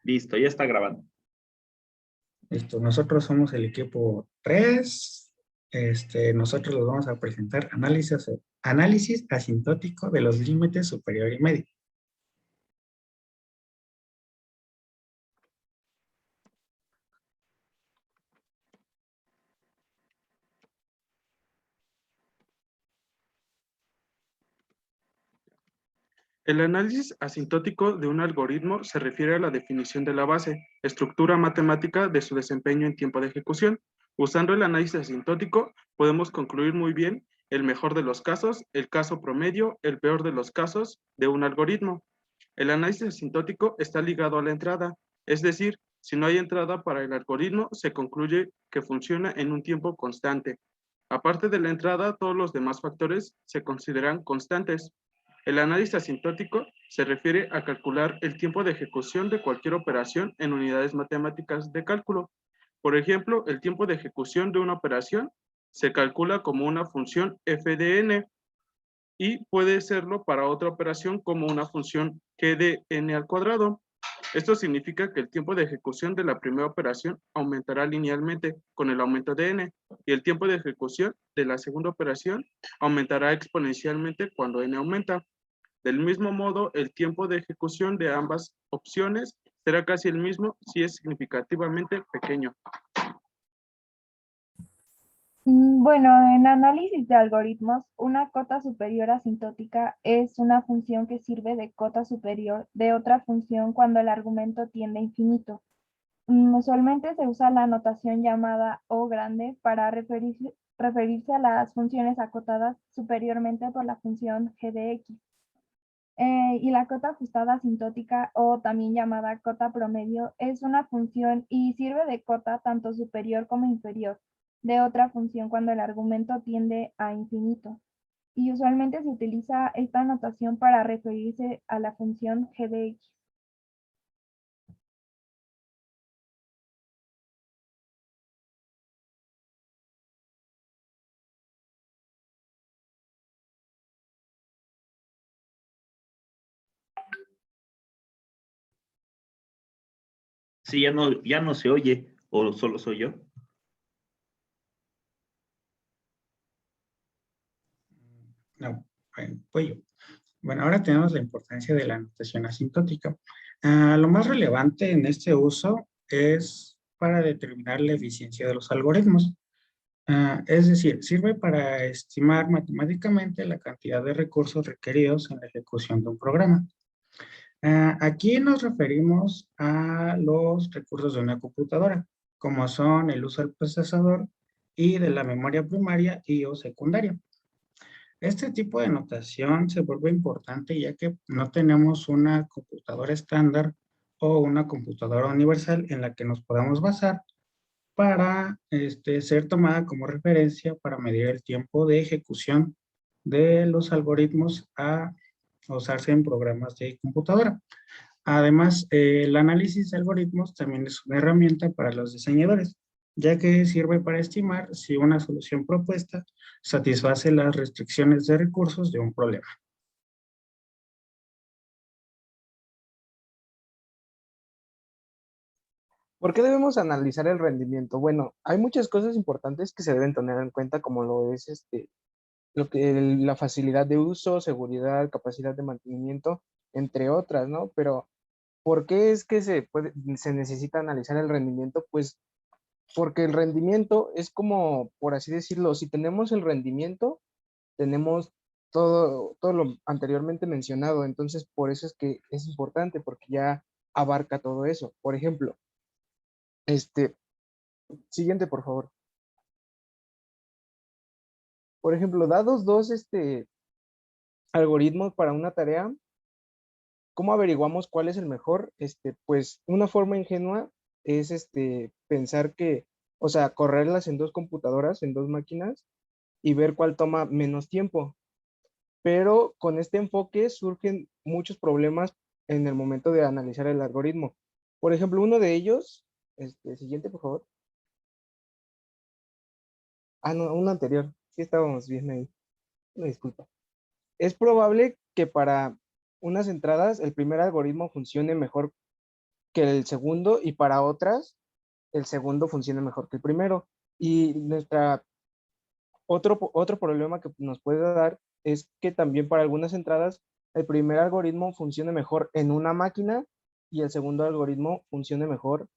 Listo, ya está grabando. Listo, nosotros somos el equipo 3. Nosotros les vamos a presentar análisis asintótico de los límites superior y medio. El análisis asintótico de un algoritmo se refiere a la definición de la base, estructura matemática de su desempeño en tiempo de ejecución. Usando el análisis asintótico, podemos concluir muy bien el mejor de los casos, el caso promedio, el peor de los casos de un algoritmo. El análisis asintótico está ligado a la entrada, es decir, si no hay entrada para el algoritmo, se concluye que funciona en un tiempo constante. Aparte de la entrada, todos los demás factores se consideran constantes. El análisis asintótico se refiere a calcular el tiempo de ejecución de cualquier operación en unidades matemáticas de cálculo. Por ejemplo, el tiempo de ejecución de una operación se calcula como una función f de n y puede serlo para otra operación como una función g de n al cuadrado. Esto significa que el tiempo de ejecución de la primera operación aumentará linealmente con el aumento de n y el tiempo de ejecución de la segunda operación aumentará exponencialmente cuando n aumenta. Del mismo modo, el tiempo de ejecución de ambas opciones será casi el mismo si es significativamente pequeño. Bueno, en análisis de algoritmos, una cota superior asintótica es una función que sirve de cota superior de otra función cuando el argumento tiende a infinito. Usualmente se usa la notación llamada O grande para referirse a las funciones acotadas superiormente por la función g de x. Y la cota ajustada asintótica, o también llamada cota promedio, es una función y sirve de cota tanto superior como inferior de otra función cuando el argumento tiende a infinito. Y usualmente se utiliza esta notación para referirse a la función g de x. Sí, ya no se oye, o solo soy yo. No, pues yo. Bueno, ahora tenemos la importancia de la notación asintótica. Lo más relevante en este uso es para determinar la eficiencia de los algoritmos. Es decir, sirve para estimar matemáticamente la cantidad de recursos requeridos en la ejecución de un programa. Aquí nos referimos a los recursos de una computadora, como son el uso del procesador y de la memoria primaria y o secundaria. Este tipo de notación se vuelve importante ya que no tenemos una computadora estándar o una computadora universal en la que nos podamos basar para ser tomada como referencia para medir el tiempo de ejecución de los algoritmos a usarse en programas de computadora. Además, el análisis de algoritmos también es una herramienta para los diseñadores, ya que sirve para estimar si una solución propuesta satisface las restricciones de recursos de un problema. ¿Por qué debemos analizar el rendimiento? Bueno, hay muchas cosas importantes que se deben tener en cuenta, como lo es la facilidad de uso, seguridad, capacidad de mantenimiento, entre otras, ¿no? Pero, ¿por qué es que se necesita analizar el rendimiento? Pues porque el rendimiento es como, por así decirlo, si tenemos el rendimiento, tenemos todo lo anteriormente mencionado. Entonces, por eso es que es importante, porque ya abarca todo eso. Por ejemplo, siguiente, por favor. Por ejemplo, dados dos algoritmos para una tarea, ¿cómo averiguamos cuál es el mejor? Pues una forma ingenua es pensar que, o sea, correrlas en dos computadoras, en dos máquinas, y ver cuál toma menos tiempo. Pero con este enfoque surgen muchos problemas en el momento de analizar el algoritmo. Por ejemplo, uno de ellos, siguiente, por favor. No, uno anterior. Sí estábamos bien ahí. Una disculpa. Es probable que para unas entradas el primer algoritmo funcione mejor que el segundo, y para otras, el segundo funcione mejor que el primero. Y otro problema que nos puede dar es que también para algunas entradas, el primer algoritmo funcione mejor en una máquina y el segundo algoritmo funcione mejor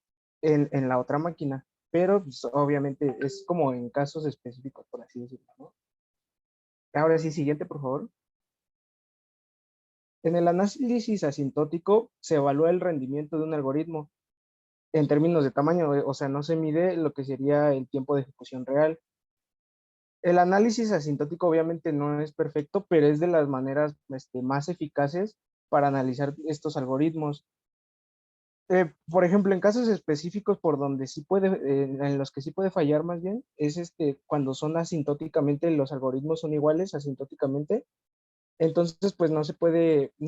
en la otra máquina. Pero pues, obviamente es como en casos específicos, por así decirlo, ¿no? Ahora sí, siguiente, por favor. En el análisis asintótico se evalúa el rendimiento de un algoritmo en términos de tamaño, o sea, no se mide lo que sería el tiempo de ejecución real. El análisis asintótico obviamente no es perfecto, pero es de las maneras más eficaces para analizar estos algoritmos. Por ejemplo, en casos específicos por donde sí puede, en los que sí puede fallar más bien, es cuando son asintóticamente, los algoritmos son iguales asintóticamente. Entonces, pues no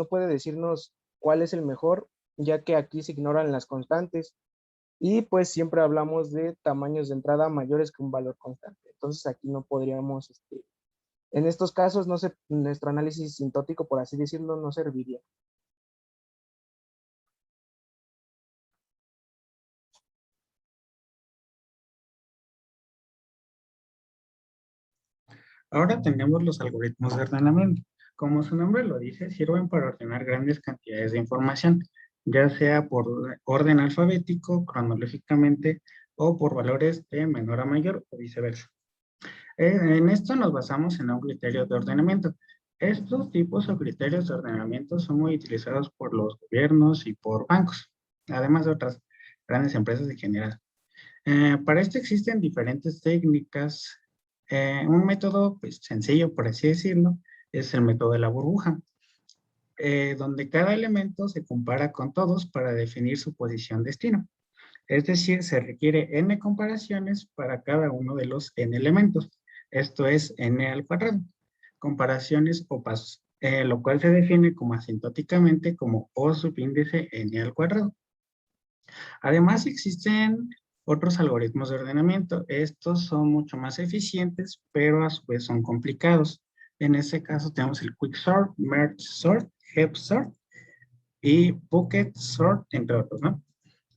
puede decirnos cuál es el mejor, ya que aquí se ignoran las constantes. Y pues siempre hablamos de tamaños de entrada mayores que un valor constante. Entonces aquí no podríamos, en estos casos, nuestro análisis sintótico, por así decirlo, no serviría. Ahora tenemos los algoritmos de ordenamiento. Como su nombre lo dice, sirven para ordenar grandes cantidades de información, ya sea por orden alfabético, cronológicamente o por valores de menor a mayor o viceversa. En esto nos basamos en un criterio de ordenamiento. Estos tipos o criterios de ordenamiento son muy utilizados por los gobiernos y por bancos, además de otras grandes empresas en general. Para esto existen diferentes técnicas. Un método pues, sencillo, por así decirlo, es el método de la burbuja, donde cada elemento se compara con todos para definir su posición destino. Es decir, se requiere n comparaciones para cada uno de los n elementos. Esto es n al cuadrado. Comparaciones o pasos, lo cual se define como asintóticamente como O subíndice n al cuadrado. Además, existen otros algoritmos de ordenamiento. Estos son mucho más eficientes, pero a su vez son complicados. En este caso tenemos el Quicksort, Merge Sort, Heap Sort y Bucket Sort, entre otros, ¿no?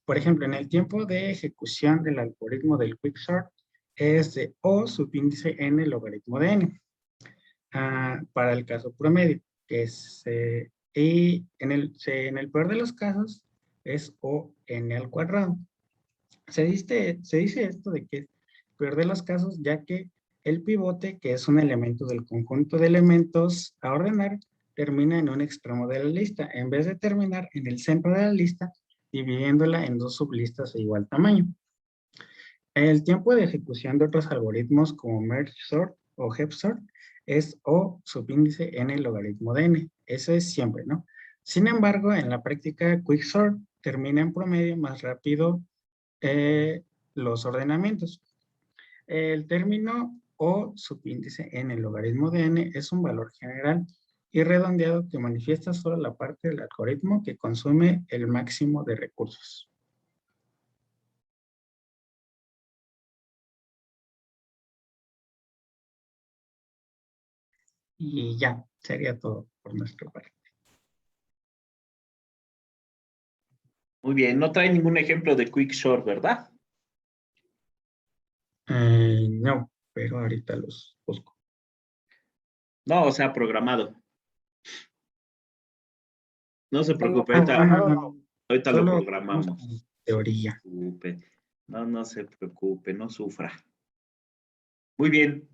Por ejemplo, en el tiempo de ejecución del algoritmo del Quicksort es de O subíndice n logaritmo de n. Para el caso promedio, que es, y en el peor de los casos es O n al cuadrado. Se dice esto de que es peor de los casos, ya que el pivote, que es un elemento del conjunto de elementos a ordenar, termina en un extremo de la lista, en vez de terminar en el centro de la lista, dividiéndola en dos sublistas de igual tamaño. El tiempo de ejecución de otros algoritmos como Merge Sort o Heap Sort es O subíndice n logaritmo de n. Eso es siempre, ¿no? Sin embargo, en la práctica, Quicksort termina en promedio más rápido los ordenamientos. El término O subíndice n logaritmo de n es un valor general y redondeado que manifiesta solo la parte del algoritmo que consume el máximo de recursos. Y ya, sería todo por nuestra parte. Muy bien, no trae ningún ejemplo de Quicksort, ¿verdad? No, pero ahorita los busco. No, o sea, programado. No se preocupe, ahorita lo Solo programamos. teoría. No, no se preocupe, no sufra. Muy bien.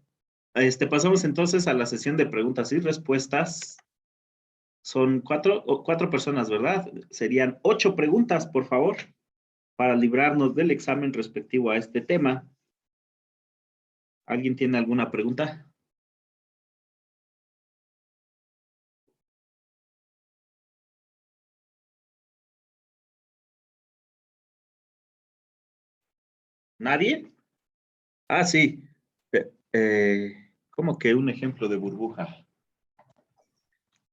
Pasamos entonces a la sesión de preguntas y respuestas. Son cuatro personas, ¿verdad? Serían 8 preguntas, por favor, para librarnos del examen respectivo a este tema. ¿Alguien tiene alguna pregunta? ¿Nadie? Ah, sí. ¿Cómo que un ejemplo de burbuja?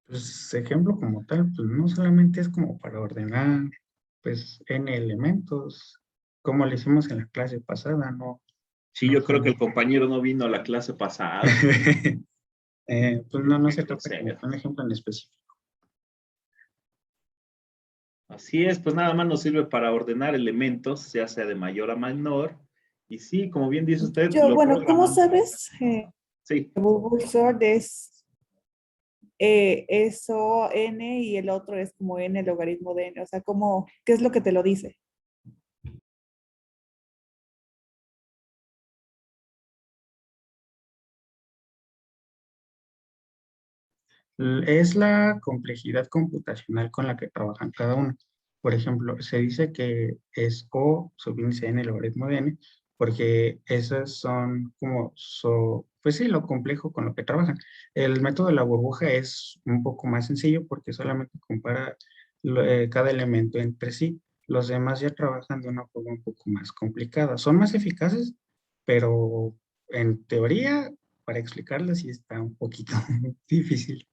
Pues ejemplo como tal, pues no solamente es como para ordenar, pues n elementos, como lo hicimos en la clase pasada, no. Sí, yo creo que el compañero no vino a la clase pasada. Pues no se trata de un ejemplo en específico. Así es, pues nada más nos sirve para ordenar elementos, ya sea de mayor a menor. Y sí, como bien dice usted, Yo, lo bueno, ¿cómo programamos. sabes? Sí, Bubble sort es O, N y el otro es como N logaritmo de N. O sea, ¿cómo, qué es lo que te lo dice? Es la complejidad computacional con la que trabajan cada uno. Por ejemplo, se dice que es O subíndice n logaritmo de n, porque esas son como, pues sí, lo complejo con lo que trabajan. El método de la burbuja es un poco más sencillo porque solamente compara cada elemento entre sí. Los demás ya trabajan de una forma un poco más complicada. Son más eficaces, pero en teoría, para explicarlas sí está un poquito difícil.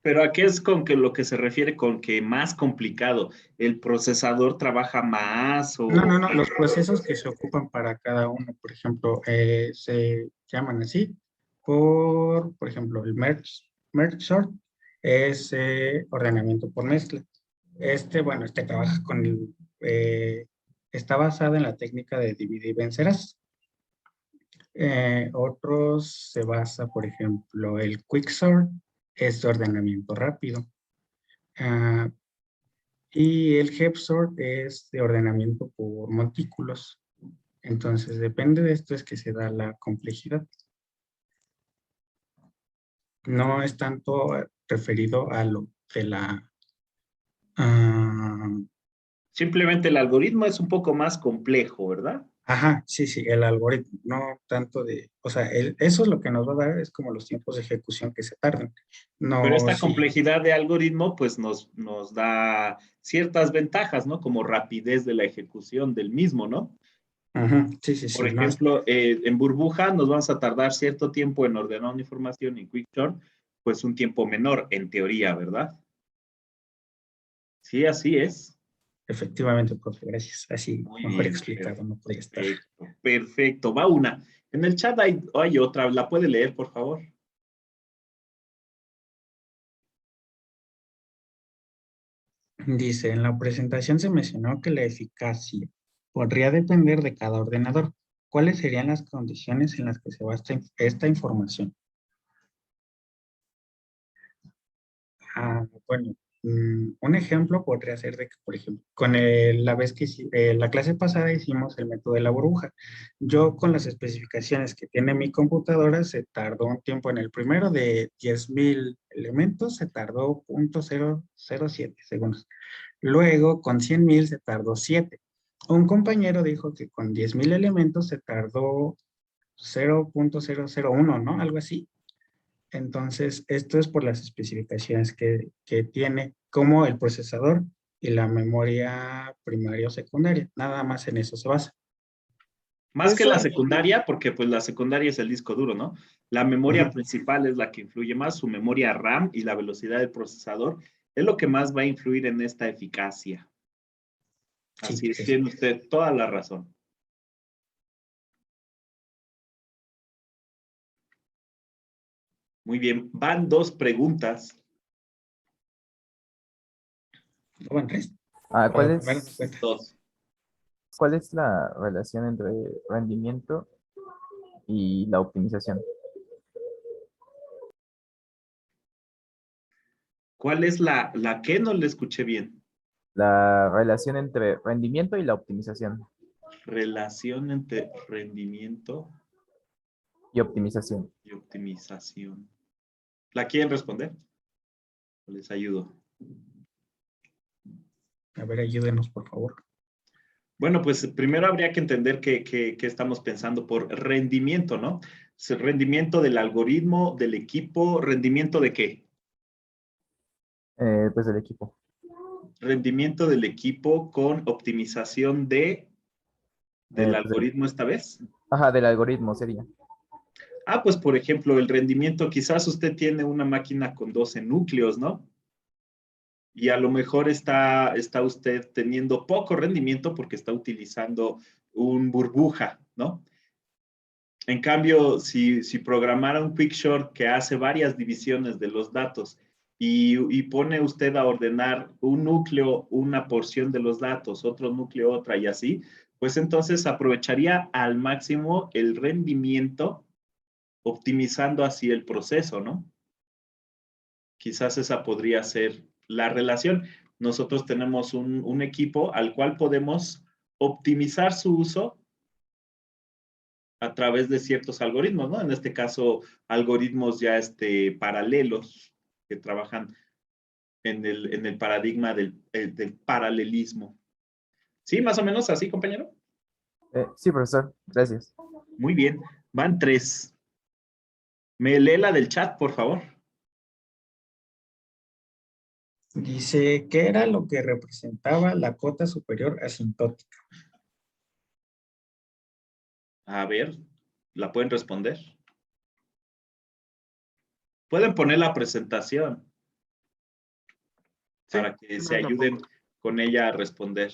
pero ¿a qué es con que lo que se refiere con que más complicado? ¿El procesador trabaja más No, o...? no, no, los procesos que se ocupan para cada uno, por ejemplo, se llaman así por ejemplo, el merge sort es ordenamiento por mezcla. Bueno, trabaja está basado en la técnica de divide y vencerás. Otros se basa, por ejemplo, el quicksort es de ordenamiento rápido. Ah, y el Hepsort es de ordenamiento por montículos. Entonces, depende de esto es que se da la complejidad. No es tanto referido a lo de la... ah, Simplemente el algoritmo es un poco más complejo, ¿verdad? ajá, sí, sí, el algoritmo, no tanto de... O sea, eso es lo que nos va a dar, es como los tiempos de ejecución que se tardan. Pero No, esta sí. complejidad de algoritmo pues nos da ciertas ventajas, ¿no? Como rapidez de la ejecución del mismo, ¿no? Ajá, sí, sí, Por sí, no, ejemplo, en burbuja nos vamos a tardar cierto tiempo en ordenar una información, en Quicksort, pues un tiempo menor, en teoría, ¿verdad? Sí, así es. efectivamente, profe, gracias. Así, Muy mejor bien, explicado, no podía estar. perfecto, perfecto. Va una. En el chat hay otra, ¿la puede leer, por favor? Dice, en la presentación se mencionó que la eficacia podría depender de cada ordenador. ¿Cuáles serían las condiciones en las que se basa esta información? Bueno, un ejemplo podría ser de que, por ejemplo, la vez que la clase pasada hicimos el método de la burbuja. Yo con las especificaciones que tiene mi computadora se tardó un tiempo en el primero de 10,000 elementos, se tardó 0.007 segundos. Luego, con 100,000 se tardó 7. Un compañero dijo que con 10,000 elementos se tardó 0.001, ¿no? Algo así. Entonces, esto es por las especificaciones que tiene, como el procesador y la memoria primaria o secundaria. Nada más en eso se basa. Más que Eso, la secundaria, porque pues la secundaria es el disco duro, ¿no? La memoria Ujú. principal es la que influye más, su memoria RAM y la velocidad del procesador es lo que más va a influir en esta eficacia. Sí, Así es, tiene usted toda la razón. Muy bien, van dos preguntas. no van tres. Ah, Para primero en cuenta. Dos. ¿Cuál es la relación entre rendimiento y la optimización? ¿Cuál es la que no le escuché bien? La relación entre rendimiento y la optimización. Relación entre rendimiento Y optimización. y optimización. ¿La quieren responder? Les ayudo. A ver, ayúdenos, por favor. Bueno, pues primero habría que entender qué estamos pensando por rendimiento, ¿no? Rendimiento del algoritmo, del equipo, ¿rendimiento de qué? Pues del equipo. Rendimiento del equipo con optimización del Pues del, algoritmo esta vez. ajá, del algoritmo sería. Pues por ejemplo, el rendimiento, quizás usted tiene una máquina con 12 núcleos, ¿no? Y a lo mejor está usted teniendo poco rendimiento porque está utilizando un burbuja, ¿no? En cambio, si programara un quickshort que hace varias divisiones de los datos y pone usted a ordenar un núcleo, una porción de los datos, otro núcleo, otra y así, pues entonces aprovecharía al máximo el rendimiento, optimizando así el proceso, ¿no? Quizás esa podría ser la relación. Nosotros tenemos un equipo al cual podemos optimizar su uso a través de ciertos algoritmos, ¿no? En este caso, algoritmos ya paralelos que trabajan en el paradigma del paralelismo. ¿Sí? Más o menos así, compañero. Sí, profesor, gracias. Muy bien. Van 3. ¿Me lee la del chat, por favor? Dice, ¿qué era lo que representaba la cota superior asintótica? A ver, ¿la pueden responder? Pueden poner la presentación Sí, para que sí, se la ayuden pongo. con ella a responder.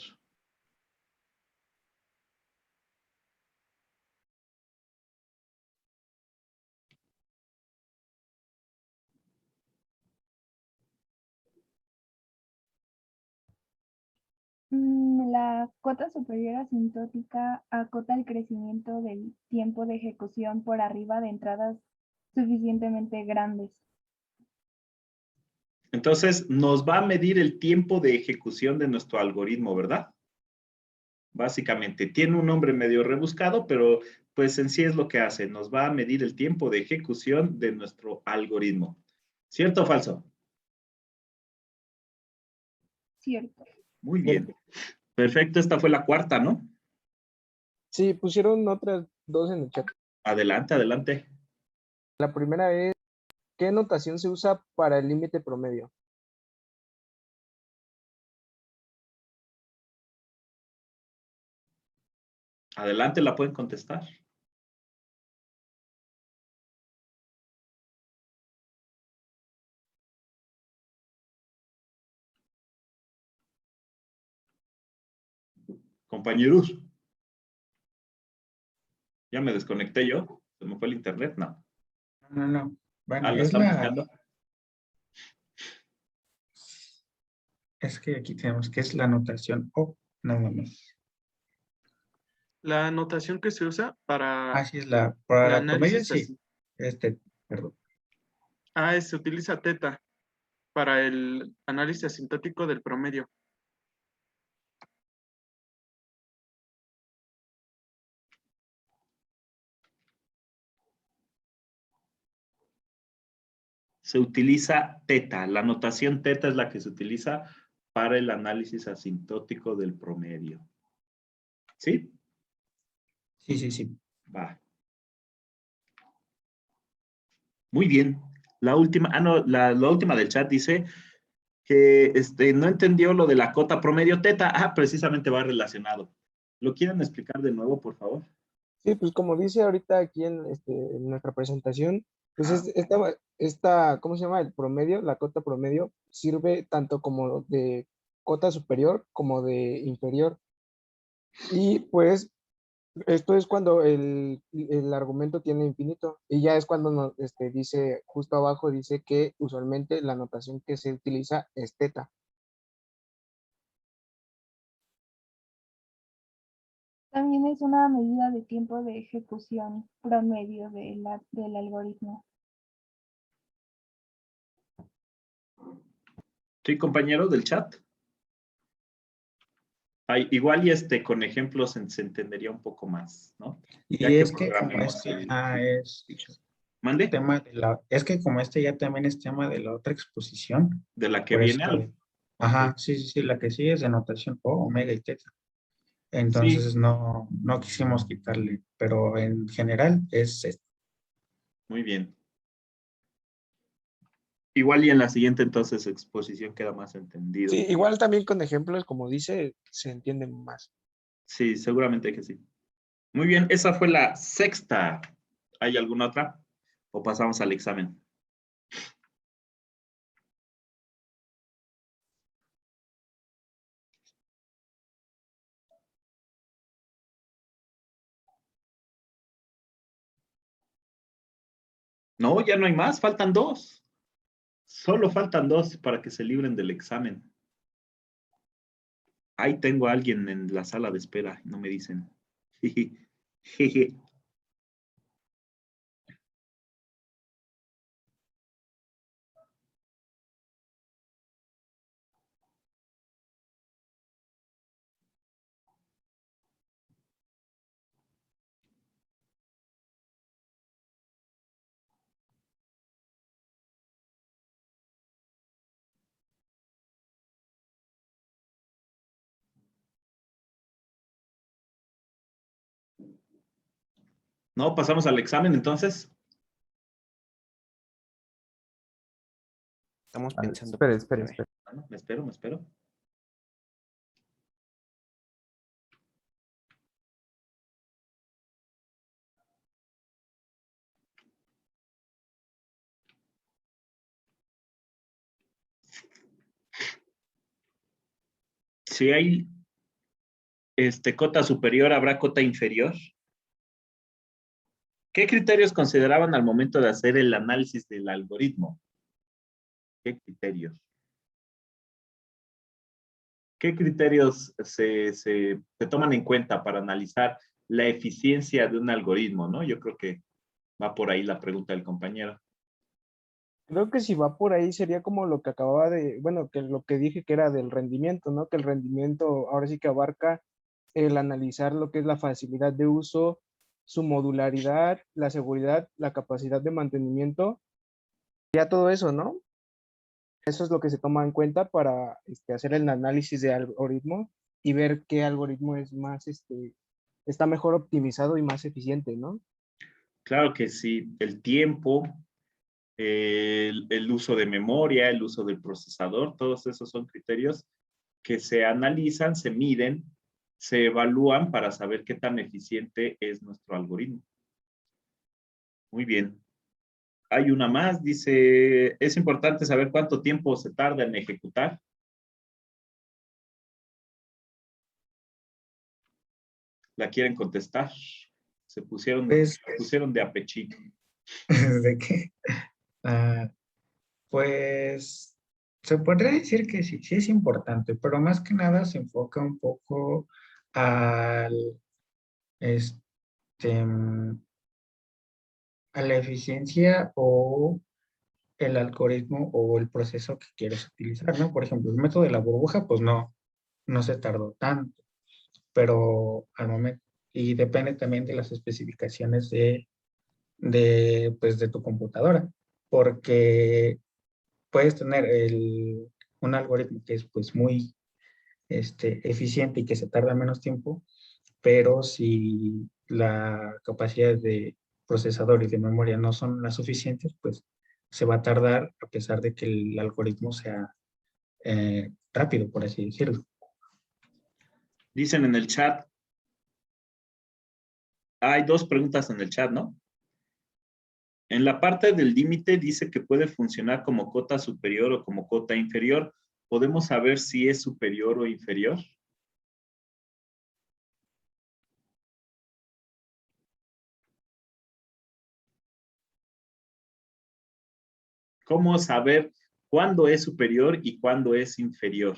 La cota superior asintótica acota el crecimiento del tiempo de ejecución por arriba de entradas suficientemente grandes. Entonces, nos va a medir el tiempo de ejecución de nuestro algoritmo, ¿verdad? Básicamente, tiene un nombre medio rebuscado, pero pues en sí es lo que hace. Nos va a medir el tiempo de ejecución de nuestro algoritmo. ¿Cierto o falso? Cierto. Muy Cierto. bien. Perfecto, esta fue la cuarta, ¿no? Sí, pusieron otras dos en el chat. Adelante, adelante. La primera es, ¿qué notación se usa para el límite promedio? Adelante, la pueden contestar. Compañeros. Ya me desconecté yo. ¿Se me fue el internet? No. No. Bueno, ¿La están buscando? es que aquí tenemos que es la notación O, nada más. La notación que se usa para Así es para el la promedio, análisis sí. Perdón. se utiliza teta para el análisis asintótico del promedio. Se utiliza teta. La notación teta es la que se utiliza para el análisis asintótico del promedio. ¿Sí? Sí. Va. Muy bien. La última, no, la última del chat dice que no entendió lo de la cota promedio teta. Precisamente va relacionado. ¿Lo quieren explicar de nuevo, por favor? Sí, pues como dice ahorita aquí en nuestra presentación, pues Ah, ¿cómo se llama? El promedio, la cota promedio, sirve tanto como de cota superior como de inferior. Y pues esto es cuando el argumento tiene infinito. Y ya es cuando dice, justo abajo dice que usualmente la notación que se utiliza es teta. También es una medida de tiempo de ejecución promedio del algoritmo. sí, compañeros del chat. Igual y con ejemplos se entendería un poco más, ¿no? Ya Y que es que como programemos es ¿Mande? tema es que como ya también es tema de la otra exposición, De la que por eso, viene algo. sí, la que sigue es de notación O, omega y teta. Sí, Entonces no quisimos quitarle, pero en general es esto. muy bien. Igual y en la siguiente entonces exposición queda más entendido. Sí, igual también con ejemplos, como dice, se entiende más. Sí, seguramente que sí. Muy bien, esa fue la sexta. ¿Hay alguna otra? ¿O pasamos al examen? No, ya no hay más, faltan 2. Solo faltan 2 para que se libren del examen. Ahí tengo a alguien en la sala de espera, no me dicen. Jeje. No, pasamos al examen entonces. Estamos Ah, pensando. espere, espere, Espérame. espere. Bueno, me espero, me espero. Si hay cota superior, ¿habrá cota inferior? ¿Qué criterios consideraban al momento de hacer el análisis del algoritmo? ¿Qué criterios? ¿Qué criterios se toman en cuenta para analizar la eficiencia de un algoritmo, ¿no? Yo creo que va por ahí la pregunta del compañero. Creo que si va por ahí sería como lo que acababa de, bueno, que lo que dije que era del rendimiento, ¿no? Que el rendimiento ahora sí que abarca el analizar lo que es la facilidad de uso, su modularidad, la seguridad, la capacidad de mantenimiento, ya todo eso, ¿no? Eso es lo que se toma en cuenta para hacer el análisis de algoritmo y ver qué algoritmo es más, está mejor optimizado y más eficiente, ¿no? Claro que sí, el tiempo, el uso de memoria, el uso del procesador, todos esos son criterios que se analizan, se miden, se evalúan para saber qué tan eficiente es nuestro algoritmo. Muy bien. Hay una más, dice, es importante saber cuánto tiempo se tarda en ejecutar. ¿La quieren contestar? Se pusieron Pues, de apechito. ¿de qué? Ah, pues se podría decir que sí, sí es importante, pero más que nada se enfoca un poco al, este, a la eficiencia o el algoritmo o el proceso que quieres utilizar, ¿no? Por ejemplo, el método de la burbuja, pues no se tardó tanto, pero al momento, y depende también de las especificaciones pues, de tu computadora, porque puedes tener un algoritmo que es pues muy eficiente y que se tarda menos tiempo, pero si la capacidad de procesador y de memoria no son las suficientes, pues se va a tardar a pesar de que el algoritmo sea rápido, por así decirlo. Dicen en el chat, hay 2 preguntas en el chat, ¿no? En la parte del límite dice que puede funcionar como cota superior o como cota inferior. ¿Podemos saber si es superior o inferior? ¿Cómo saber cuándo es superior y cuándo es inferior?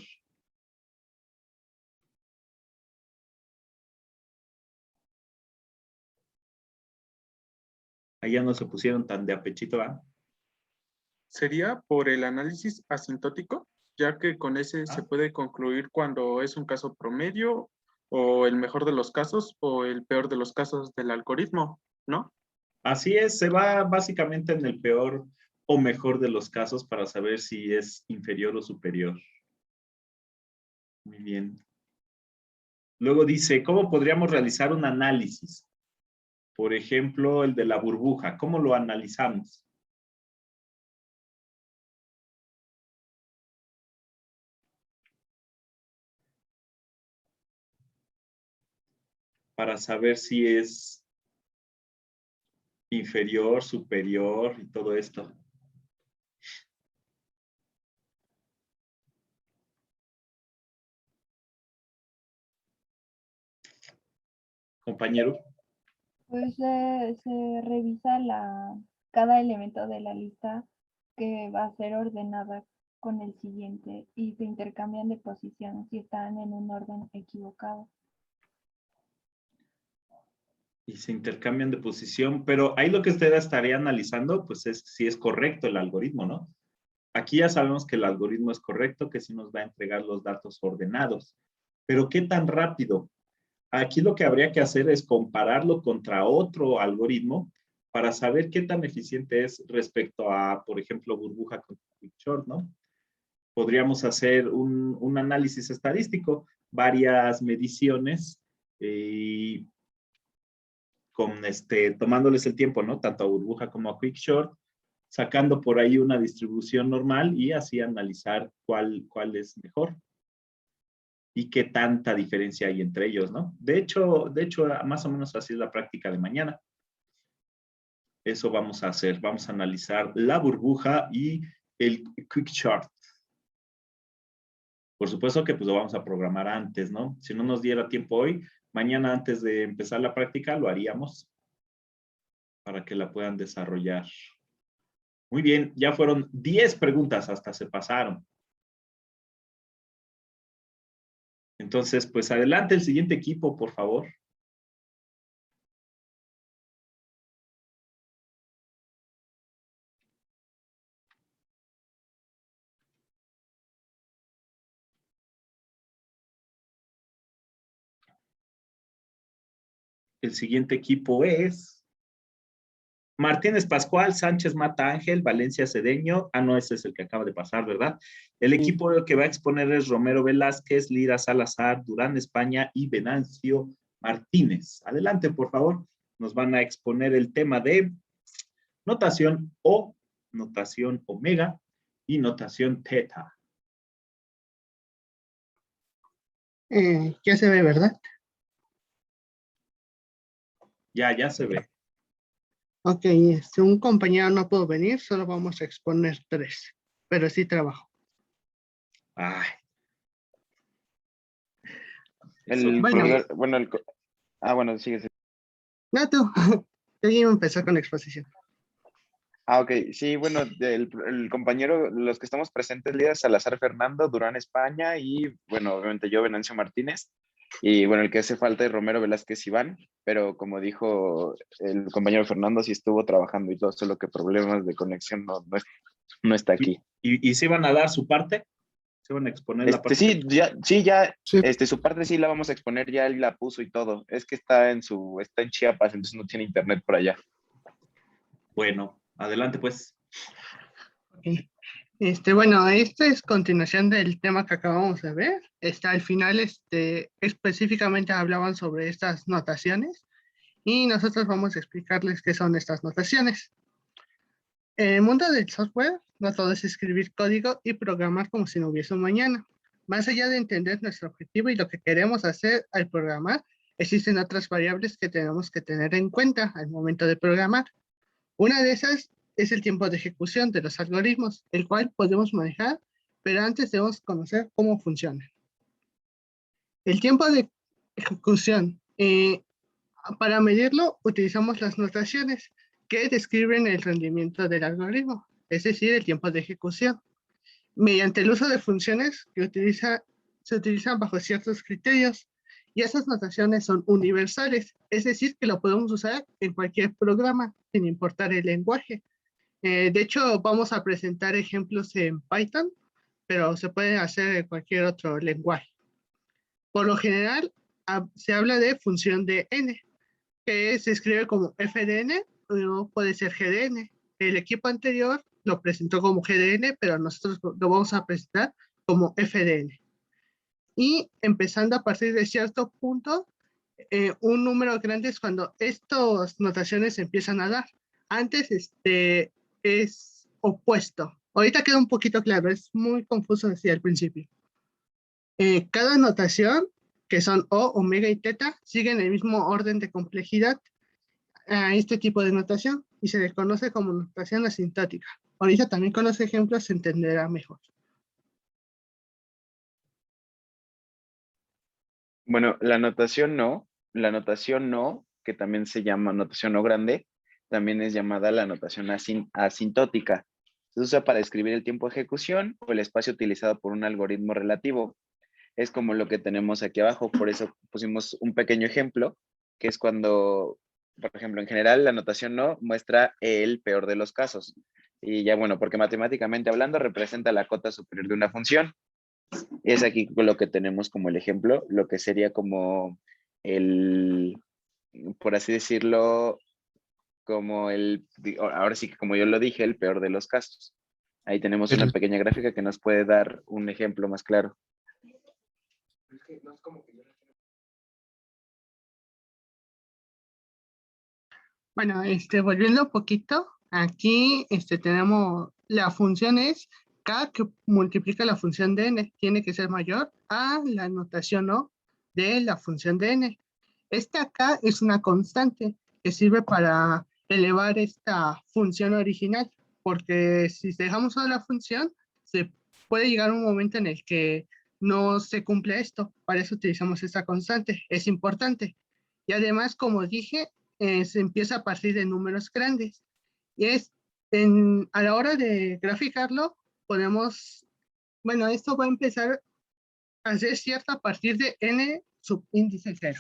Allá no se pusieron tan de apechito, ¿ah? Sería por el análisis asintótico, ya que con ese se puede concluir cuando es un caso promedio o el mejor de los casos o el peor de los casos del algoritmo, ¿no? Así es, se va básicamente en el peor o mejor de los casos para saber si es inferior o superior. Muy bien. Luego dice, ¿cómo podríamos realizar un análisis? Por ejemplo, el de la burbuja. ¿Cómo lo analizamos? Para saber si es inferior, superior y todo esto. Compañero. Pues se revisa cada elemento de la lista que va a ser ordenada con el siguiente y se intercambian de posición si están en un orden equivocado. Y se intercambian de posición, pero ahí lo que usted estaría analizando, pues es si es correcto el algoritmo, ¿no? Aquí ya sabemos que el algoritmo es correcto, que sí nos va a entregar los datos ordenados, pero ¿qué tan rápido? Aquí lo que habría que hacer es compararlo contra otro algoritmo para saber qué tan eficiente es respecto a, por ejemplo, burbuja con Quickshort, ¿no? Podríamos hacer un análisis estadístico, varias mediciones tomándoles el tiempo, ¿no? Tanto a burbuja como a Quickshort, sacando por ahí una distribución normal y así analizar cuál es mejor y qué tanta diferencia hay entre ellos, ¿no? De hecho, más o menos así es la práctica de mañana. Eso vamos a hacer. Vamos a analizar la burbuja y el Quickshort. Por supuesto que pues lo vamos a programar antes, ¿no? Si no nos diera tiempo hoy, mañana antes de empezar la práctica lo haríamos para que la puedan desarrollar. Muy bien, ya fueron 10 preguntas, hasta se pasaron. Entonces, pues adelante el siguiente equipo, por favor. El siguiente equipo es Martínez Pascual, Sánchez Mata Ángel, Valencia Cedeño. Ah, no, ese es el que acaba de pasar, ¿verdad? El equipo que va a exponer es Romero Velázquez, Lira Salazar, Durán España y Venancio Martínez. Adelante, por favor. Nos van a exponer el tema de notación O, notación omega y notación teta. Ya se ve, ¿verdad? Ya se ve. Ok, un compañero no pudo venir, solo vamos a exponer 3, pero sí trabajo. Ay. Bueno, Sigue. no tú, yo iba a empezar con la exposición. Ok, sí, bueno, el compañero, los que estamos presentes, Lida Salazar Fernando, Durán España y, bueno, obviamente yo, Venancio Martínez. Y bueno, el que hace falta es Romero Velázquez Iván, pero como dijo el compañero Fernando, sí estuvo trabajando y todo, solo que problemas de conexión no está aquí. ¿Y se van a dar su parte? ¿Se van a exponer la parte? Sí, su parte sí la vamos a exponer, ya él la puso y todo. Es que está en Chiapas, entonces no tiene internet por allá. Bueno, adelante pues. Okay. Bueno, esta es continuación del tema que acabamos de ver. Al final, específicamente hablaban sobre estas notaciones y nosotros vamos a explicarles qué son estas notaciones. En el mundo del software, no todo es escribir código y programar como si no hubiese un mañana. Más allá de entender nuestro objetivo y lo que queremos hacer al programar, existen otras variables que tenemos que tener en cuenta al momento de programar. Una de esas es el tiempo de ejecución de los algoritmos, el cual podemos manejar, pero antes debemos conocer cómo funciona. El tiempo de ejecución. Para medirlo, utilizamos las notaciones que describen el rendimiento del algoritmo, es decir, el tiempo de ejecución, mediante el uso de funciones que se utilizan bajo ciertos criterios. Y esas notaciones son universales, es decir, que lo podemos usar en cualquier programa, sin importar el lenguaje. De hecho, vamos a presentar ejemplos en Python, pero se pueden hacer en cualquier otro lenguaje. Por lo general, se habla de función de n, que se escribe como fdn o puede ser gdn. El equipo anterior lo presentó como gdn, pero nosotros lo vamos a presentar como fdn. Y empezando a partir de cierto punto, un número grande es cuando estas notaciones empiezan a dar. Antes es opuesto. Ahorita queda un poquito claro, es muy confuso decir al principio. Cada notación, que son O, omega y teta, siguen el mismo orden de complejidad a este tipo de notación y se le conoce como notación asintótica. Ahorita también con los ejemplos se entenderá mejor. Bueno, la notación no, que también se llama notación no grande, también es llamada la notación asintótica. Se usa para describir el tiempo de ejecución o el espacio utilizado por un algoritmo relativo. Es como lo que tenemos aquí abajo, por eso pusimos un pequeño ejemplo, que es cuando, por ejemplo, en general la notación no muestra el peor de los casos. Y ya bueno, porque matemáticamente hablando representa la cota superior de una función. Y es aquí lo que tenemos como el ejemplo, lo que sería como el, por así decirlo, como ahora sí que como yo lo dije, el peor de los casos. Ahí tenemos una pequeña gráfica que nos puede dar un ejemplo más claro. Bueno, volviendo un poquito, aquí tenemos la función es k que multiplica la función de n, tiene que ser mayor a la notación o de la función de n. Esta k es una constante que sirve para elevar esta función original, porque si dejamos solo la función, se puede llegar un momento en el que no se cumple esto, para eso utilizamos esta constante, es importante. Y además, como dije, se empieza a partir de números grandes. Y a la hora de graficarlo, podemos, bueno, esto va a empezar a ser cierto a partir de n subíndice 0.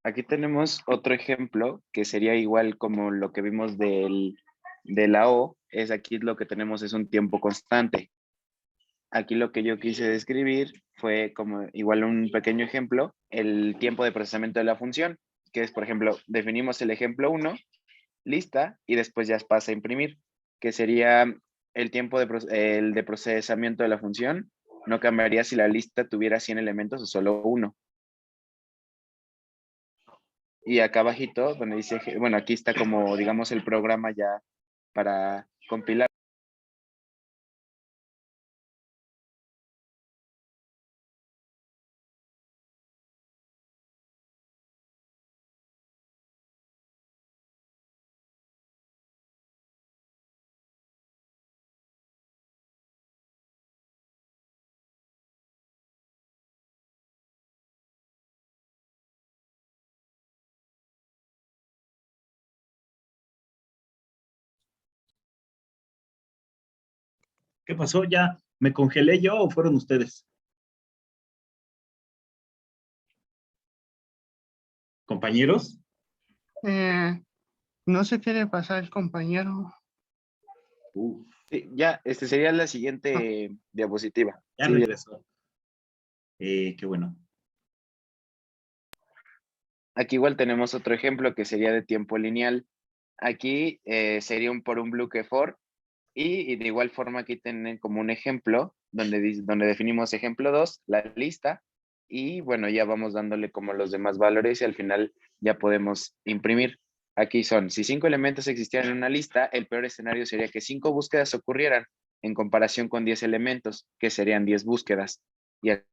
Aquí tenemos otro ejemplo que sería igual como lo que vimos de la O, es aquí lo que tenemos es un tiempo constante. Aquí lo que yo quise describir fue como igual un pequeño ejemplo, el tiempo de procesamiento de la función, que es, por ejemplo, definimos el ejemplo 1, lista, y después ya pasa a imprimir, que sería el tiempo el de procesamiento de la función, no cambiaría si la lista tuviera 100 elementos o solo uno. Y acá abajito, donde dice, bueno, aquí está como, digamos, el programa ya para compilar. ¿Qué pasó? ¿Ya me congelé yo o fueron ustedes? ¿Compañeros? No se quiere pasar el compañero. Sí, ya, sería la siguiente diapositiva. Ya Sí, regresó. Qué bueno. aquí igual tenemos otro ejemplo que sería de tiempo lineal. Aquí sería por un bloque for y de igual forma aquí tienen como un ejemplo donde definimos ejemplo 2, la lista, y bueno, ya vamos dándole como los demás valores y al final ya podemos imprimir. Aquí son, si 5 elementos existieran en una lista, el peor escenario sería que 5 búsquedas ocurrieran en comparación con 10 elementos, que serían 10 búsquedas. Y aquí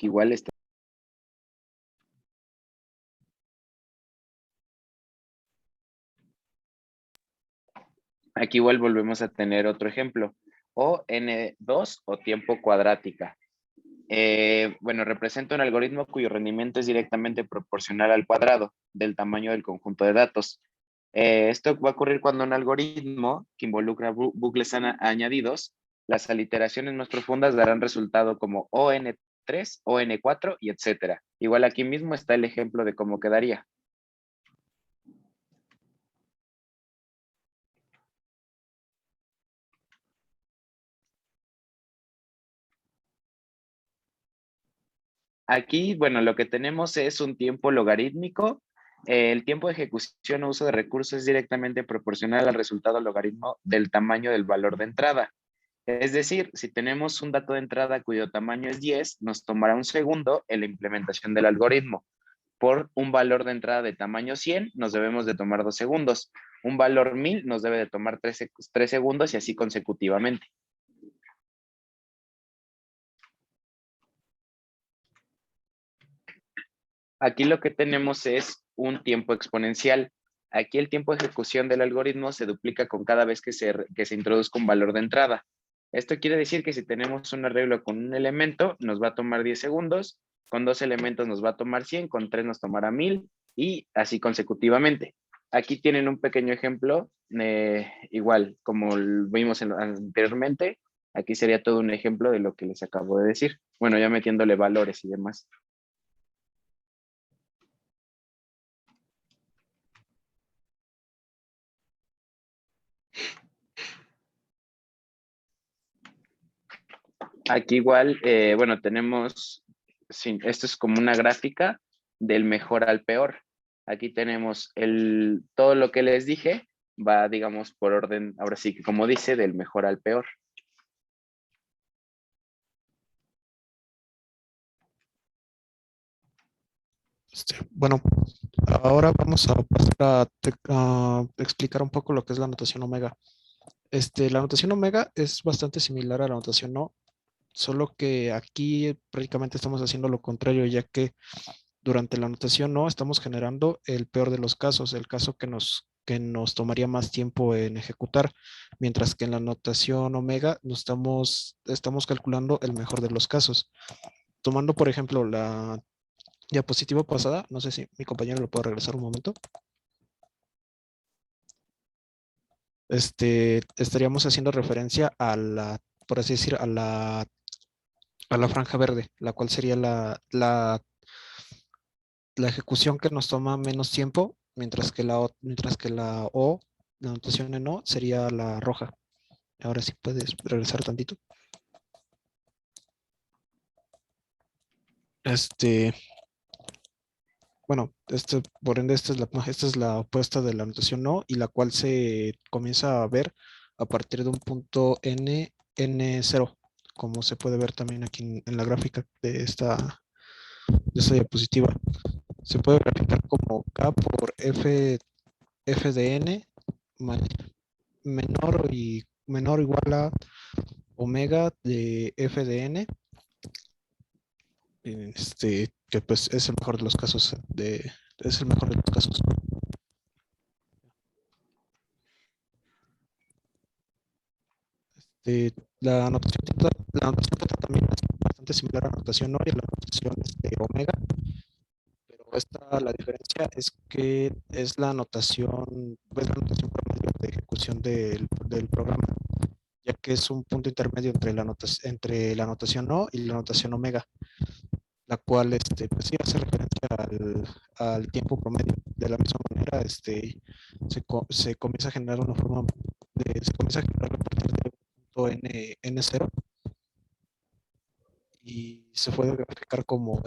igual está. Aquí igual volvemos a tener otro ejemplo, o N2 o tiempo cuadrática. Bueno, representa un algoritmo cuyo rendimiento es directamente proporcional al cuadrado del tamaño del conjunto de datos. Esto va a ocurrir cuando un algoritmo que involucra bucles añadidos, las aliteraciones más profundas darán resultado como ON3, ON4 y etcétera. Igual aquí mismo está el ejemplo de cómo quedaría. Aquí, bueno, lo que tenemos es un tiempo logarítmico. El tiempo de ejecución o uso de recursos es directamente proporcional al resultado logaritmo del tamaño del valor de entrada. Es decir, si tenemos un dato de entrada cuyo tamaño es 10, nos tomará un segundo en la implementación del algoritmo. Por un valor de entrada de tamaño 100, nos debemos de tomar 2 segundos. Un valor 1000 nos debe de tomar 3 segundos y así consecutivamente. Aquí lo que tenemos es un tiempo exponencial. Aquí el tiempo de ejecución del algoritmo se duplica con cada vez que se introduzca un valor de entrada. Esto quiere decir que si tenemos un arreglo con un elemento, nos va a tomar 10 segundos, con 2 elementos nos va a tomar 100, con 3 nos tomará 1000 y así consecutivamente. Aquí tienen un pequeño ejemplo, igual como lo vimos anteriormente, aquí sería todo un ejemplo de lo que les acabo de decir. Bueno, ya metiéndole valores y demás. Aquí igual, bueno, tenemos, sí, esto es como una gráfica del mejor al peor. Aquí tenemos todo lo que les dije, va, digamos, por orden, ahora sí que como dice, del mejor al peor. Bueno, ahora vamos a pasar a explicar un poco lo que es la notación omega. La notación omega es bastante similar a la notación no, solo que aquí prácticamente estamos haciendo lo contrario, ya que durante la notación no estamos generando el peor de los casos, el caso que nos tomaría más tiempo en ejecutar, mientras que en la notación omega estamos calculando el mejor de los casos. Tomando, por ejemplo, la diapositiva pasada, no sé si mi compañero lo puede regresar un momento. Estaríamos haciendo referencia a por así decir, a la franja verde, la cual sería la ejecución que nos toma menos tiempo, mientras que la notación en O sería la roja. Ahora sí puedes regresar tantito. Bueno, por ende, esta es la opuesta de la notación no, y la cual se comienza a ver a partir de un punto n0, como se puede ver también aquí en la gráfica de esta diapositiva. Se puede graficar como K por F de n menor o igual a omega de F de n, que pues es el mejor de los casos es el mejor de los casos. La notación teta también es bastante similar a la notación no y a la notación omega, pero la diferencia es que es la notación promedio de ejecución del programa, ya que es un punto intermedio entre la notación no y la notación omega, la cual pues sí hace referencia al tiempo promedio. De la misma manera, se comienza a generar una forma se comienza a generar a partir de punto n0 y se puede graficar como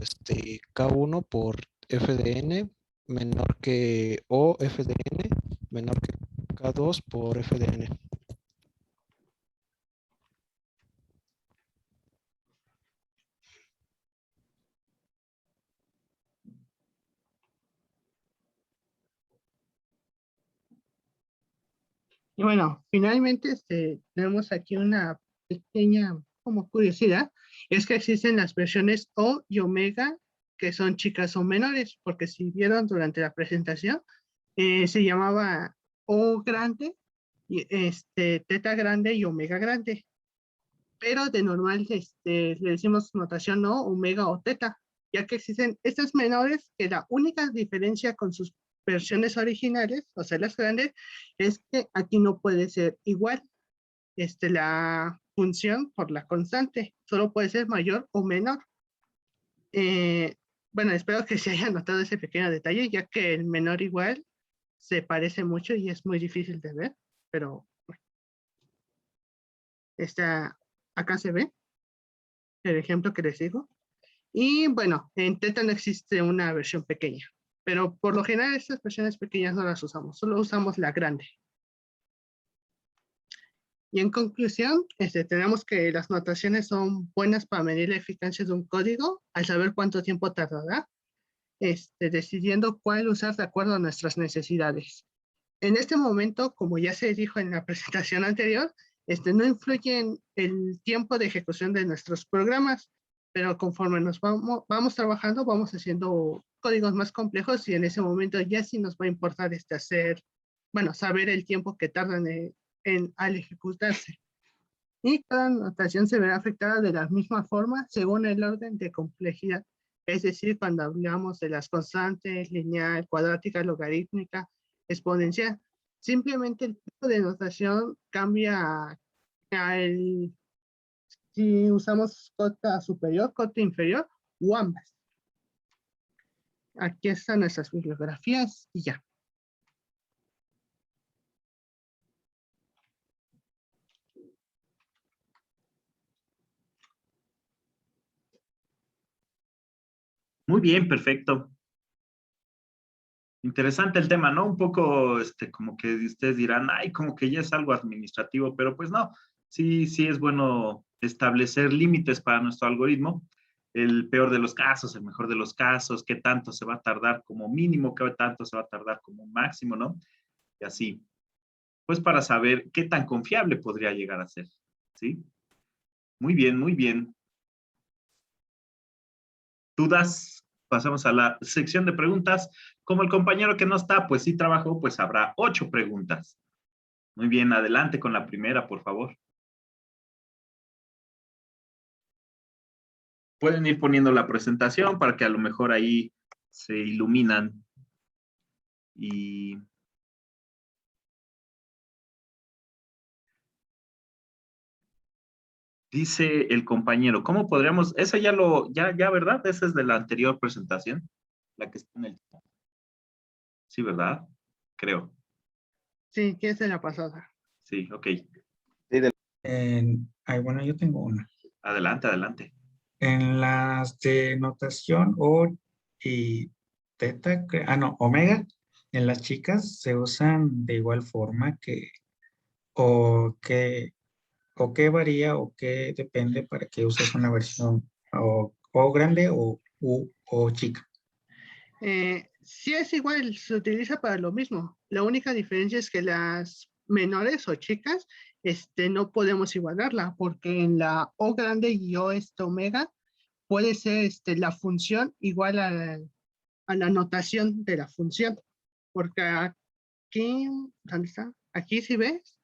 K1 por F de n menor que O F de n menor que K2 por F de n. Y bueno, finalmente tenemos aquí una pequeña como curiosidad, es que existen las versiones O y Omega que son chicas o menores, porque si vieron durante la presentación, se llamaba O grande, y teta grande y omega grande, pero de normal le decimos notación no, omega o teta, ya que existen estas menores que la única diferencia con sus versiones originales, o sea, las grandes, es que aquí no puede ser igual la función por la constante, solo puede ser mayor o menor. Bueno, espero que se haya notado ese pequeño detalle, ya que el menor igual se parece mucho y es muy difícil de ver, pero bueno. Acá se ve el ejemplo que les digo. Y bueno, en teta no existe una versión pequeña, pero por lo general estas versiones pequeñas no las usamos, solo usamos la grande. Y en conclusión, tenemos que las notaciones son buenas para medir la eficacia de un código al saber cuánto tiempo tardará, decidiendo cuál usar de acuerdo a nuestras necesidades. En este momento, como ya se dijo en la presentación anterior, no influye en el tiempo de ejecución de nuestros programas, pero conforme nos vamos trabajando, vamos haciendo códigos más complejos y en ese momento ya sí nos va a importar saber el tiempo que tardan al ejecutarse. Y cada notación se verá afectada de la misma forma según el orden de complejidad. Es decir, cuando hablamos de las constantes, lineal, cuadrática, logarítmica, exponencial, simplemente el tipo de notación cambia si usamos cota superior, cota inferior o ambas. Aquí están nuestras bibliografías y ya. Muy bien, perfecto. Interesante el tema, ¿no? Un poco, como que ustedes dirán, ay, como que ya es algo administrativo, pero pues no, sí es bueno establecer límites para nuestro algoritmo. El peor de los casos, el mejor de los casos, qué tanto se va a tardar como mínimo, qué tanto se va a tardar como máximo, ¿no? Y así, pues para saber qué tan confiable podría llegar a ser, ¿sí? Muy bien, muy bien. ¿Dudas? Pasamos a la sección de preguntas. Como el compañero que no está, pues sí trabajó, pues habrá 8 preguntas. Muy bien, adelante con la primera, por favor. Pueden ir poniendo la presentación para que a lo mejor ahí se iluminan. Y dice el compañero, ¿cómo podríamos? Esa ya ¿verdad? Esa es de la anterior presentación, la que está en el chat. Sí, ¿verdad? Creo. Sí, ¿qué es de la pasada? Sí, ok. Bueno, yo tengo una. Adelante, adelante. En las de notación O y teta, omega, en las chicas se usan de igual forma o qué varía o qué depende para que uses una versión o grande o chica. Sí es igual, se utiliza para lo mismo. La única diferencia es que las menores o chicas no podemos igualarla porque en la O grande y O omega puede ser la función igual a la notación de la función. Porque aquí, ¿dónde está? Aquí si ves,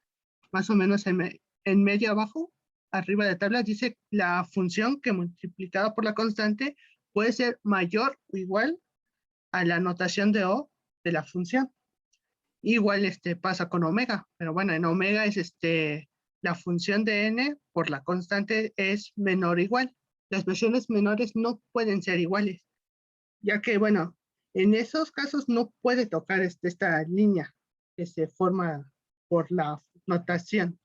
más o menos en medio abajo, arriba de la tabla, dice la función que multiplicada por la constante puede ser mayor o igual a la notación de O de la función. Igual pasa con omega, pero bueno, en omega es la función de n por la constante es menor o igual. Las versiones menores no pueden ser iguales, ya que bueno, en esos casos no puede tocar esta línea que se forma por la notación.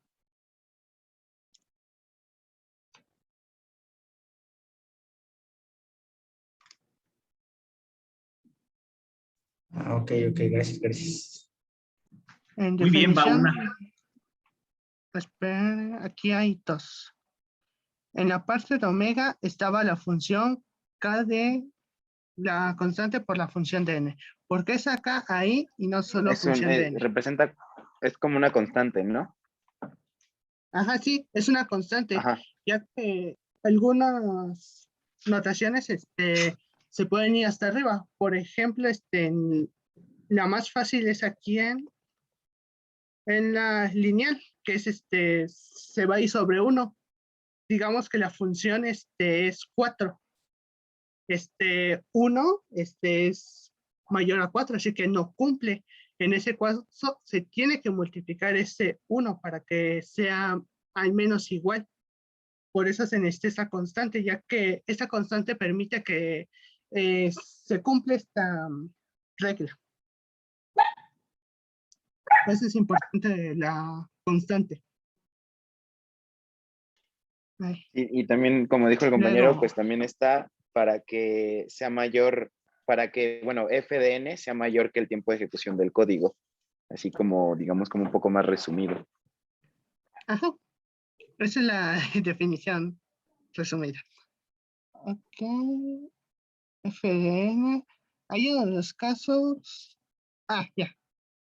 Ok, gracias. En Muy bien, va definición, una. espera, aquí hay dos. En la parte de omega estaba la función k de la constante por la función de n. ¿Por qué saca ahí y no solo función de n? Es como una constante, ¿no? Ajá, sí, es una constante, Ajá. ya que algunas notaciones se pueden ir hasta arriba. Por ejemplo, la más fácil es aquí en la lineal, que es se va a ir sobre 1. Digamos que la función es 4. 1 es mayor a 4, así que no cumple. En ese caso se tiene que multiplicar ese 1 para que sea al menos igual. Por eso se necesita esta constante, ya que esta constante permite que se cumpla esta regla. Eso es importante, la constante. Y también, como dijo el compañero, Luego, pues también está para que sea mayor, bueno, f de n sea mayor que el tiempo de ejecución del código. Así como, digamos, como un poco más resumido. ajá. Esa es la definición resumida. Ok. F de n. Hay uno de los casos. Ya.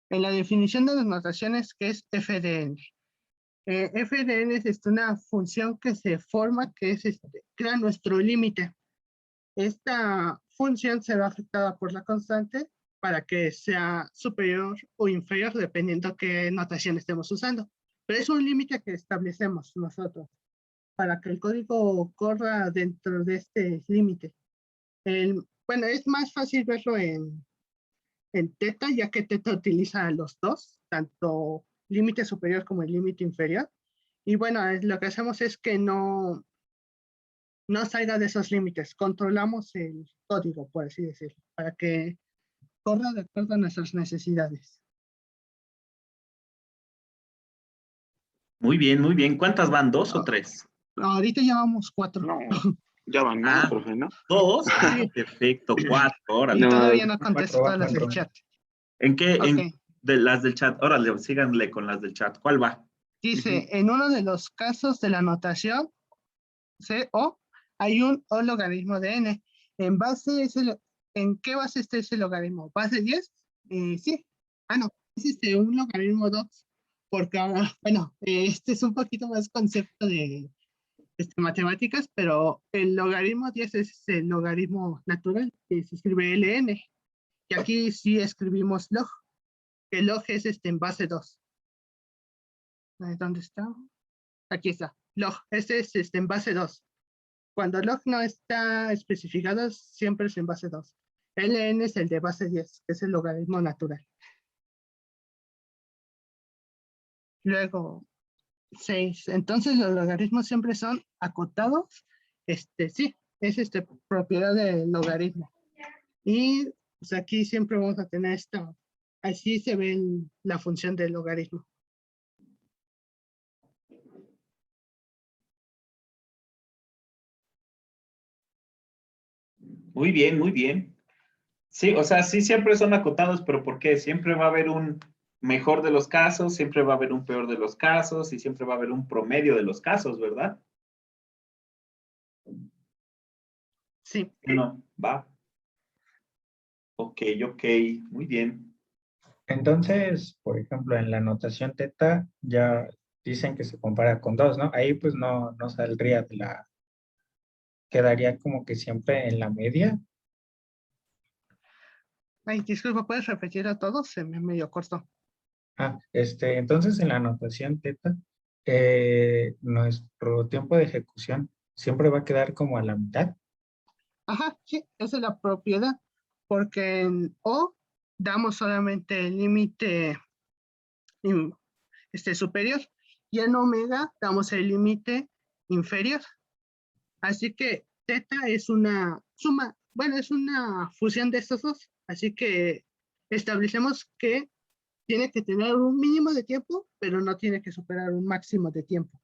En la definición de las notaciones, ¿qué es f de n? f de n es una función que se forma, que es crea nuestro límite. Esta función será afectada por la constante para que sea superior o inferior dependiendo qué notación estemos usando. Pero es un límite que establecemos nosotros para que el código corra dentro de este límite. Bueno, es más fácil verlo en teta, ya que teta utiliza los dos, tanto límite superior como el límite inferior. Y bueno, lo que hacemos es que no salga de esos límites. Controlamos el código, por así decirlo, para que corra de acuerdo a nuestras necesidades. Muy bien, muy bien. ¿Cuántas van? ¿2 o 3? Ahorita llevamos 4. No, ya van más, profe, ¿no? ¿2? Ah, Sí. perfecto, 4. Y Órale. todavía no contesto Cuatro, las del cuatro. chat. ¿En qué? Ok. De las del chat. Órale, síganle con las del chat. ¿Cuál va? Dice, en uno de los casos de la notación CO, hay un O logaritmo de n. ¿En qué base está ese logaritmo? ¿Base 10? Sí. Ah, no. Es un logaritmo 2. Porque, bueno, este es un poquito más concepto de matemáticas, pero el logaritmo 10 es el logaritmo natural, que se escribe ln. Y aquí sí escribimos log. El log es en base 2. ¿Dónde está? Aquí está. Log. Este es en base 2. Cuando log no está especificado, siempre es en base 2. ln es el de base 10, que es el logaritmo natural. Luego, 6. Entonces los logaritmos siempre son acotados. Sí, es propiedad del logaritmo. Y pues aquí siempre vamos a tener esto. Así se ve la función del logaritmo. Muy bien, muy bien. Sí, o sea, sí siempre son acotados, pero ¿por qué? Siempre va a haber un mejor de los casos, siempre va a haber un peor de los casos y siempre va a haber un promedio de los casos, ¿verdad? Sí. No, va. Ok, ok, muy bien. Entonces, por ejemplo, en la notación teta ya dicen que se compara con 2, ¿no? Ahí pues no saldría de la, quedaría como que siempre en la media. Ay, disculpa, ¿puedes repetir a todos? Se me medio cortó. Entonces en la notación teta, nuestro tiempo de ejecución siempre va a quedar como a la mitad. Ajá, sí, esa es la propiedad. Porque en O damos solamente el límite superior y en omega damos el límite inferior. Así que teta es una suma, bueno, es una fusión de estos dos. Así que establecemos que tiene que tener un mínimo de tiempo, pero no tiene que superar un máximo de tiempo.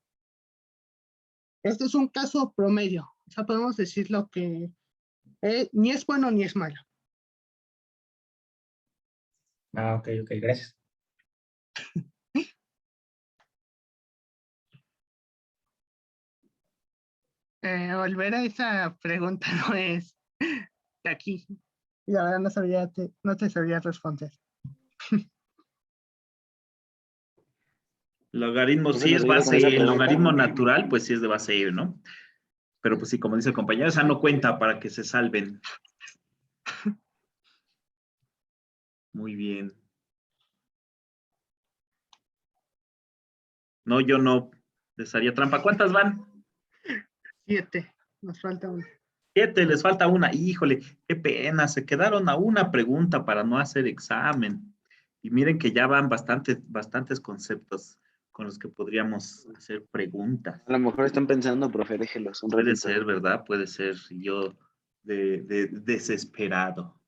Este es un caso promedio. O sea, podemos decirlo que ni es bueno ni es malo. Ok, gracias. Volver a esa pregunta no es de aquí. Y la verdad no te sabría responder. Logaritmo sí es base, el logaritmo natural pues sí es de base I, ¿no? Pero pues sí, como dice el compañero, esa no cuenta para que se salven. Muy bien. No, yo no les haría trampa. ¿Cuántas van? 7. Nos falta uno. 7, les falta una. Híjole, qué pena, se quedaron a una pregunta para no hacer examen. Y miren que ya van bastantes conceptos con los que podríamos hacer preguntas. A lo mejor están pensando, profe, déjelos un Puede ratito. ser, ¿verdad? Puede ser. Yo de desesperado.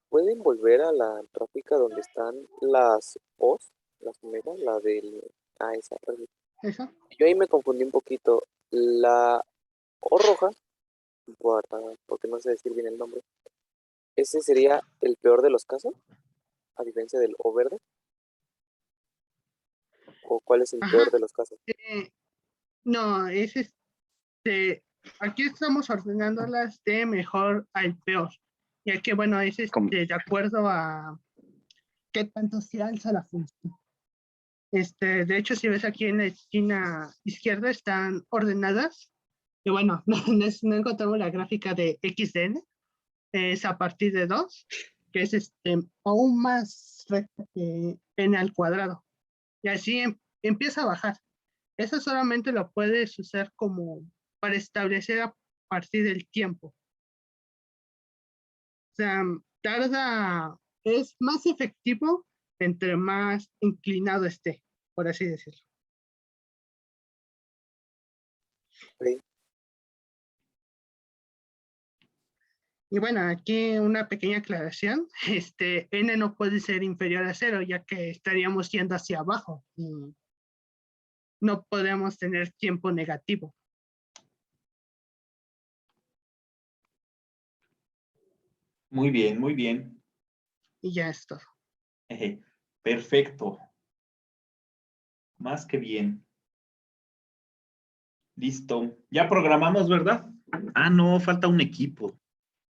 ¿Pueden volver a la gráfica donde están las O's, las omegas, la del... esa. ¿Eso? Yo ahí me confundí un poquito. La O roja, porque no sé decir bien el nombre, ¿ese sería el peor de los casos? A diferencia del O verde. ¿O cuál es el peor de los casos? No, es aquí estamos ordenándolas de mejor al peor. Ya que, bueno, es de acuerdo a qué tanto se alza la función. De hecho, si ves aquí en la esquina izquierda están ordenadas. Y bueno, no encontramos la gráfica de XDN, es a partir de 2, que es aún más recta que n al cuadrado. Y así empieza a bajar. Eso solamente lo puedes usar como para establecer a partir del tiempo. O sea, es más efectivo entre más inclinado esté, por así decirlo. Ok. Y bueno, aquí una pequeña aclaración, n no puede ser inferior a 0, ya que estaríamos yendo hacia abajo y no podemos tener tiempo negativo. Muy bien, muy bien. Y ya es todo. Perfecto. Más que bien. Listo. Ya programamos, ¿verdad? Ah, no, falta un equipo.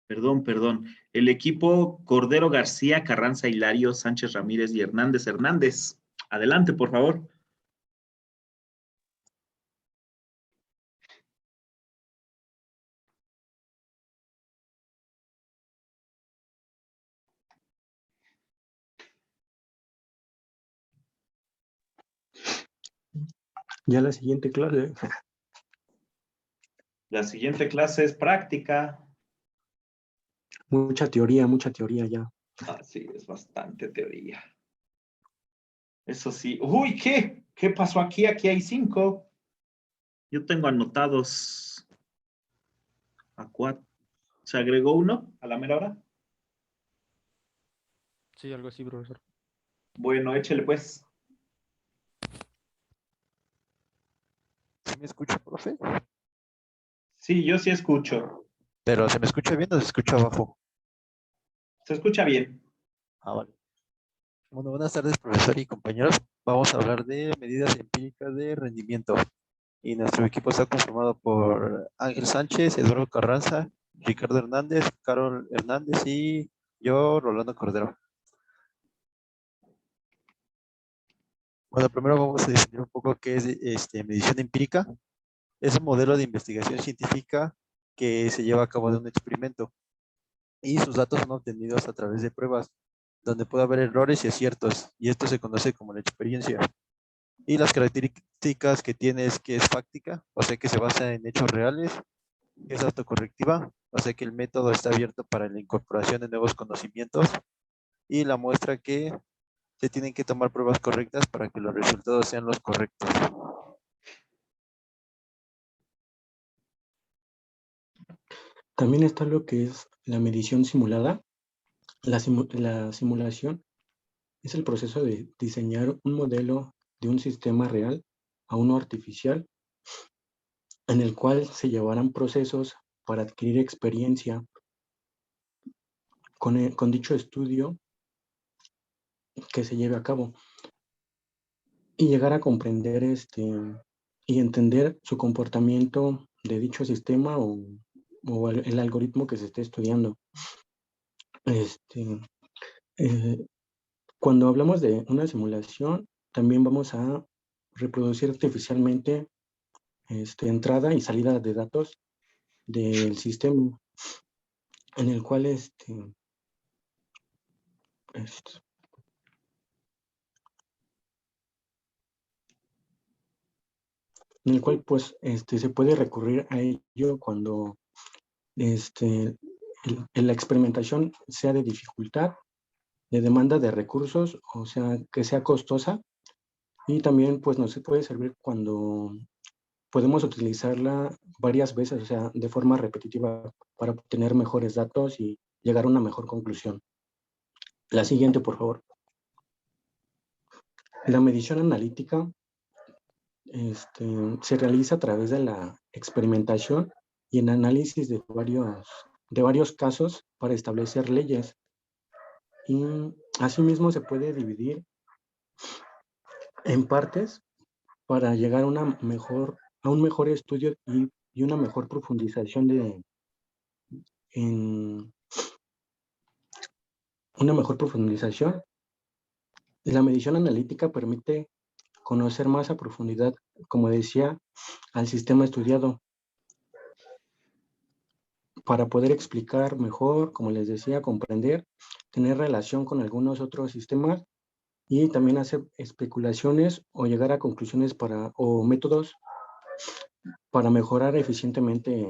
Perdón. El equipo Cordero García, Carranza Hilario, Sánchez Ramírez y Hernández Hernández. Adelante, por favor. Ya la siguiente clase. La siguiente clase es práctica. Mucha teoría ya. Ah, sí, es bastante teoría. Eso sí. Uy, ¿qué? ¿Qué pasó aquí? Aquí hay 5. Yo tengo anotados a 4. ¿Se agregó uno a la mera hora? Sí, algo así, profesor. Bueno, échele pues. ¿Sí me escucha, profe? Sí, yo sí escucho. Pero ¿se me escucha bien o se escucha abajo? Se escucha bien. Ah, vale. Bueno, buenas tardes, profesor y compañeros. Vamos a hablar de medidas empíricas de rendimiento. Y nuestro equipo está conformado por Ángel Sánchez, Eduardo Carranza, Ricardo Hernández, Carol Hernández y yo, Rolando Cordero. Bueno, primero vamos a definir un poco qué es medición empírica. Es un modelo de investigación científica que se lleva a cabo en un experimento y sus datos son obtenidos a través de pruebas, donde puede haber errores y aciertos, y esto se conoce como la experiencia. Y las características que tiene es que es fáctica, o sea que se basa en hechos reales, que es autocorrectiva, o sea que el método está abierto para la incorporación de nuevos conocimientos, y la muestra que se tienen que tomar pruebas correctas para que los resultados sean los correctos. También está lo que es la medición simulada. La simulación es el proceso de diseñar un modelo de un sistema real a uno artificial, en el cual se llevarán procesos para adquirir experiencia con dicho estudio que se lleve a cabo y llegar a comprender y entender su comportamiento de dicho sistema o el algoritmo que se esté estudiando. Cuando hablamos de una simulación, también vamos a reproducir artificialmente entrada y salida de datos del sistema, en el cual pues se puede recurrir a ello cuando la experimentación sea de dificultad, de demanda de recursos, o sea, que sea costosa, y también pues nos puede servir cuando podemos utilizarla varias veces, o sea, de forma repetitiva para obtener mejores datos y llegar a una mejor conclusión. La siguiente, por favor. La medición analítica se realiza a través de la experimentación y el análisis de varios casos para establecer leyes. Y asimismo se puede dividir en partes para llegar a un mejor estudio y una mejor profundización La medición analítica permite conocer más a profundidad, como decía, al sistema estudiado, para poder explicar mejor, como les decía, comprender, tener relación con algunos otros sistemas y también hacer especulaciones o llegar a conclusiones o métodos para mejorar eficientemente,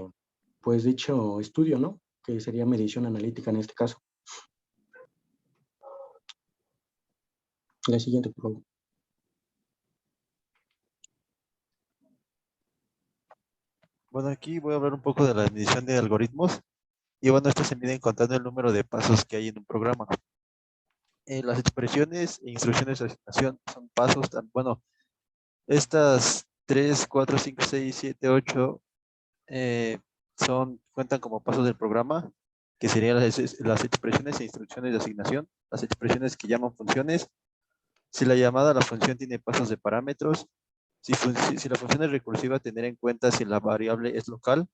pues, dicho estudio, ¿no? Que sería medición analítica en este caso. La siguiente, por favor. Bueno, aquí voy a hablar un poco de la medición de algoritmos. Y bueno, esto se mide contando el número de pasos que hay en un programa. Las expresiones e instrucciones de asignación son pasos, bueno, estas 3, 4, 5, 6, 7, 8 cuentan como pasos del programa, que serían las expresiones e instrucciones de asignación, las expresiones que llaman funciones. Si la llamada a la función tiene pasos de parámetros, si la función es recursiva, tener en cuenta si la variable es local,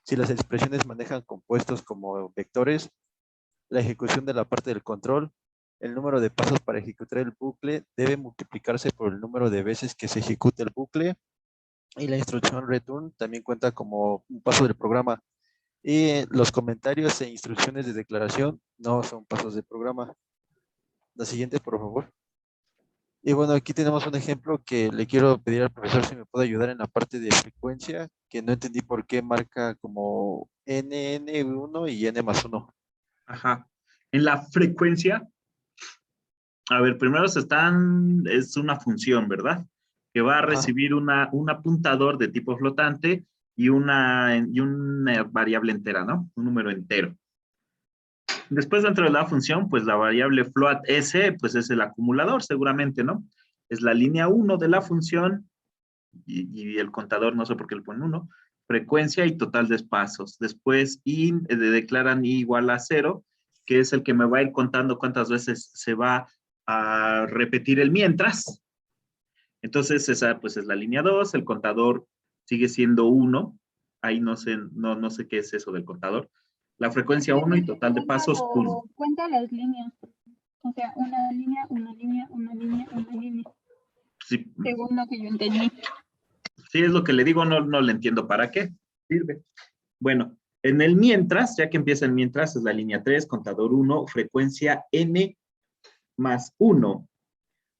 si las expresiones manejan compuestos como vectores, la ejecución de la parte del control, el número de pasos para ejecutar el bucle debe multiplicarse por el número de veces que se ejecute el bucle, y la instrucción return también cuenta como un paso del programa. Y los comentarios e instrucciones de declaración no son pasos del programa. La siguiente, por favor. Y bueno, aquí tenemos un ejemplo que le quiero pedir al profesor si me puede ayudar en la parte de frecuencia, que no entendí por qué marca como N1 y N más 1. Ajá. En la frecuencia, a ver, primero es una función, ¿verdad? Que va a recibir un apuntador de tipo flotante y una variable entera, ¿no? Un número entero. Después, dentro de la función, pues la variable float s, pues es el acumulador, seguramente, ¿no? Es la línea 1 de la función y el contador, no sé por qué le ponen 1, frecuencia y total de pasos. Después, declaran i igual a 0, que es el que me va a ir contando cuántas veces se va a repetir el mientras. Entonces, esa pues es la línea 2, el contador sigue siendo 1, ahí no sé qué es eso del contador. La frecuencia 1 y total de pasos 1. Cuenta las líneas. O sea, una línea, una línea, una línea, una línea. Sí. Según lo que yo entendí. Sí, es lo que le digo, no le entiendo para qué sirve. Bueno, en el mientras, ya que empieza el mientras, es la línea 3, contador 1, frecuencia n más 1,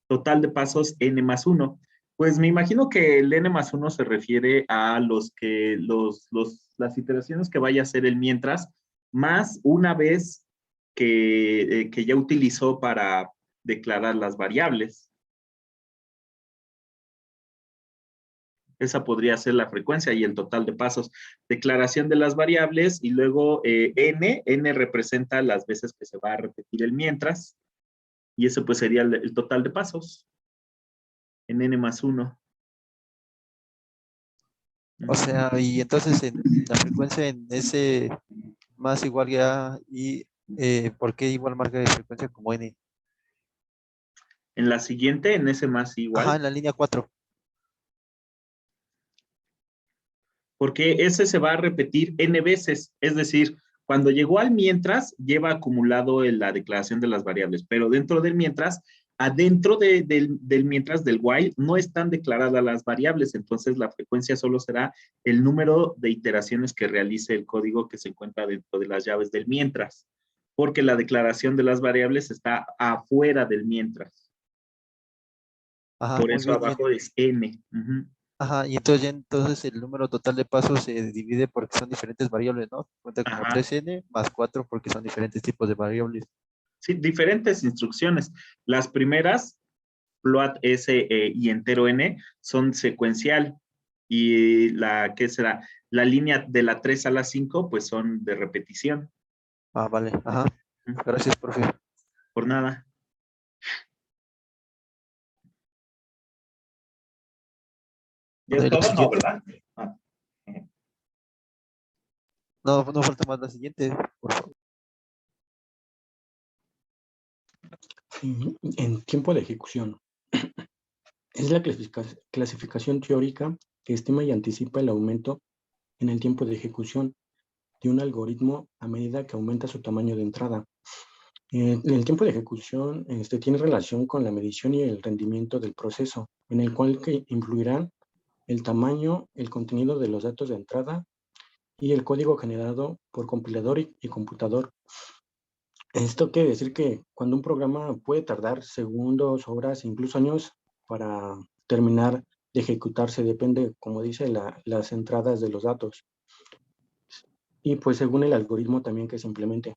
total de pasos n más 1. Pues me imagino que el n más 1 se refiere a las iteraciones que vaya a hacer el mientras, más una vez que ya utilizó para declarar las variables. Esa podría ser la frecuencia y el total de pasos. Declaración de las variables y luego n representa las veces que se va a repetir el mientras. Y eso pues sería el total de pasos. En n más 1. O sea, y entonces en la frecuencia en S más igual a y ¿por qué igual marca de frecuencia como N? En la siguiente, en S más igual. Ajá, en la línea 4. Porque ese se va a repetir n veces. Es decir, cuando llegó al mientras, lleva acumulado la declaración de las variables. Pero dentro del mientras, adentro del mientras del while, no están declaradas las variables. Entonces, la frecuencia solo será el número de iteraciones que realice el código que se encuentra dentro de las llaves del mientras. Porque la declaración de las variables está afuera del mientras. Ajá, Por muy eso bien. abajo es n. Ajá, y entonces el número total de pasos se divide porque son diferentes variables, ¿no? Cuenta como 3n más 4 porque son diferentes tipos de variables. Sí, diferentes instrucciones. Las primeras, float s y entero n, son secuencial. Y ¿qué será? La línea de la 3 a la 5, pues son de repetición. Ah, vale. Ajá. Gracias, profe. Por nada. ¿Ya es todo? No, ¿verdad? No falta más la siguiente, por favor. En tiempo de ejecución. Es la clasificación teórica que estima y anticipa el aumento en el tiempo de ejecución de un algoritmo a medida que aumenta su tamaño de entrada. El tiempo de ejecución tiene relación con la medición y el rendimiento del proceso, en el cual influirán el tamaño, el contenido de los datos de entrada y el código generado por compilador y computador. Esto quiere decir que cuando un programa puede tardar segundos, horas, incluso años para terminar de ejecutarse, depende, como dice, las entradas de los datos. Y pues según el algoritmo también que se implemente.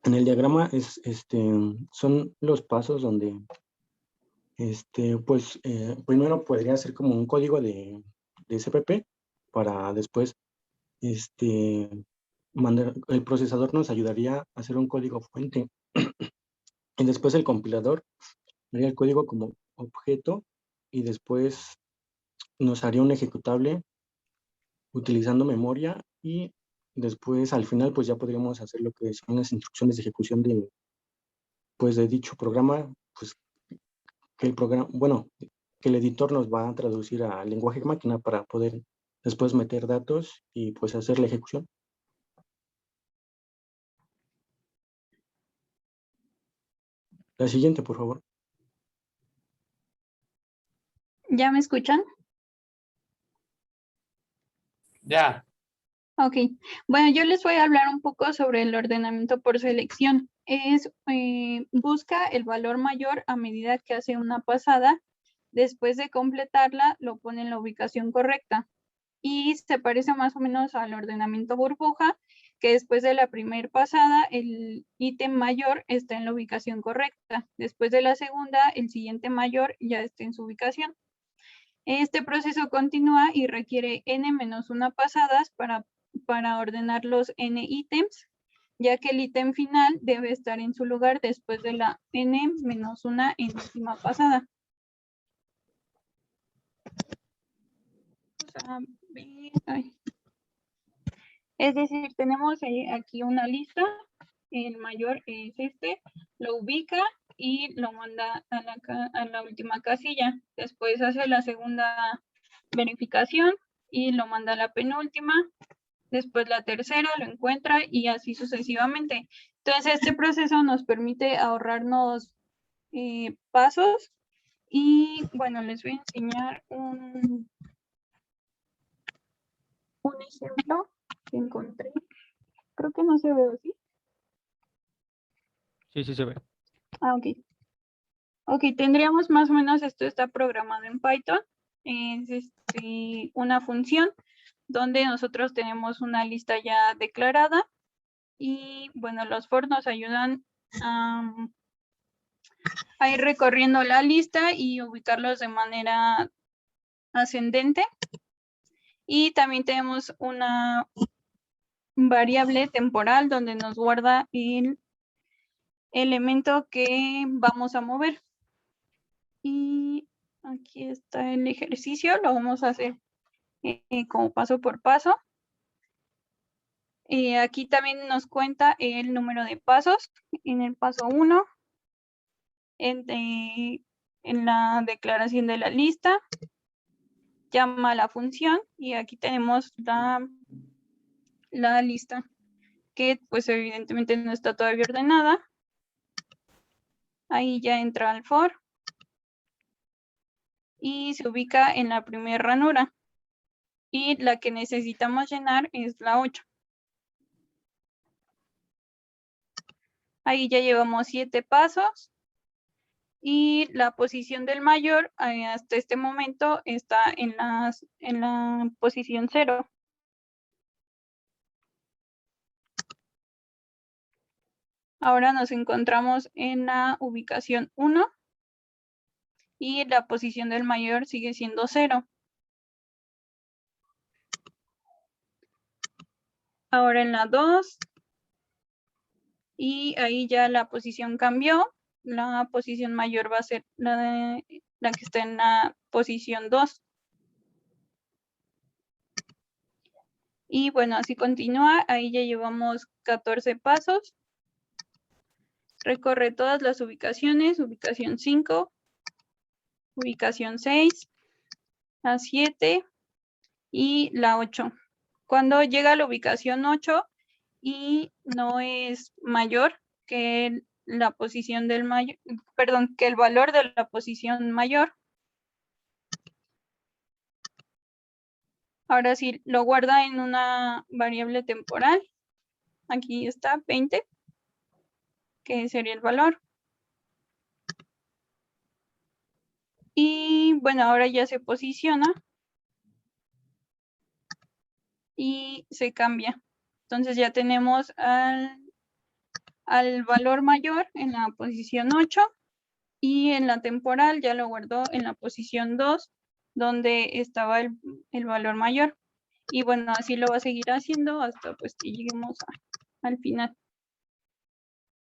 En el diagrama son los pasos donde pues primero podría ser como un código de CPP para después el procesador nos ayudaría a hacer un código fuente y después el compilador haría el código como objeto y después nos haría un ejecutable utilizando memoria y después al final pues ya podríamos hacer lo que son las instrucciones de ejecución de dicho programa, pues que el programa, bueno, que el editor nos va a traducir a lenguaje máquina para poder después meter datos y pues hacer la ejecución. La siguiente, por favor. ¿Ya me escuchan? Ya. Ok, bueno, yo les voy a hablar un poco sobre el ordenamiento por selección. Busca el valor mayor a medida que hace una pasada. Después de completarla, lo pone en la ubicación correcta. Y se parece más o menos al ordenamiento burbuja, que después de la primera pasada, el ítem mayor está en la ubicación correcta. Después de la segunda, el siguiente mayor ya está en su ubicación. Este proceso continúa y requiere n-1 pasadas para ordenar los n ítems, ya que el ítem final debe estar en su lugar después de la n-1 enésima pasada. Es decir, tenemos aquí una lista, el mayor es lo ubica y lo manda a la última casilla. Después hace la segunda verificación y lo manda a la penúltima. Después la tercera lo encuentra y así sucesivamente. Entonces este proceso nos permite ahorrarnos pasos y bueno, les voy a enseñar un ejemplo que encontré. Creo que no se ve así. Sí, sí se ve. Ah, ok. Ok, tendríamos más o menos esto está programado en Python. Es una función donde nosotros tenemos una lista ya declarada y bueno, los for nos ayudan a ir recorriendo la lista y ubicarlos de manera ascendente. Y también tenemos una variable temporal donde nos guarda el elemento que vamos a mover. Y aquí está el ejercicio, lo vamos a hacer como paso por paso. Aquí también nos cuenta el número de pasos. En el paso 1, en la declaración de la lista, llama a la función y aquí tenemos la lista, que pues evidentemente no está todavía ordenada. Ahí ya entra al for y se ubica en la primera ranura. Y la que necesitamos llenar es la 8. Ahí ya llevamos 7 pasos y la posición del mayor hasta este momento está en la posición 0. Ahora nos encontramos en la ubicación 1 y la posición del mayor sigue siendo 0. Ahora en la 2 y ahí ya la posición cambió. La posición mayor va a ser la que está en la posición 2. Y bueno, así continúa. Ahí ya llevamos 14 pasos. Recorre todas las ubicaciones. Ubicación 5, ubicación 6, la 7 y la 8. Cuando llega a la ubicación 8 y no es mayor, que la posición del mayor, perdón, que el valor de la posición mayor. Ahora sí, lo guarda en una variable temporal. Aquí está 20, que sería el valor. Y bueno, ahora ya se posiciona y se cambia. Entonces ya tenemos al valor mayor en la posición 8 y en la temporal ya lo guardó en la posición 2, donde estaba el valor mayor. Y bueno, así lo va a seguir haciendo hasta pues que lleguemos al final.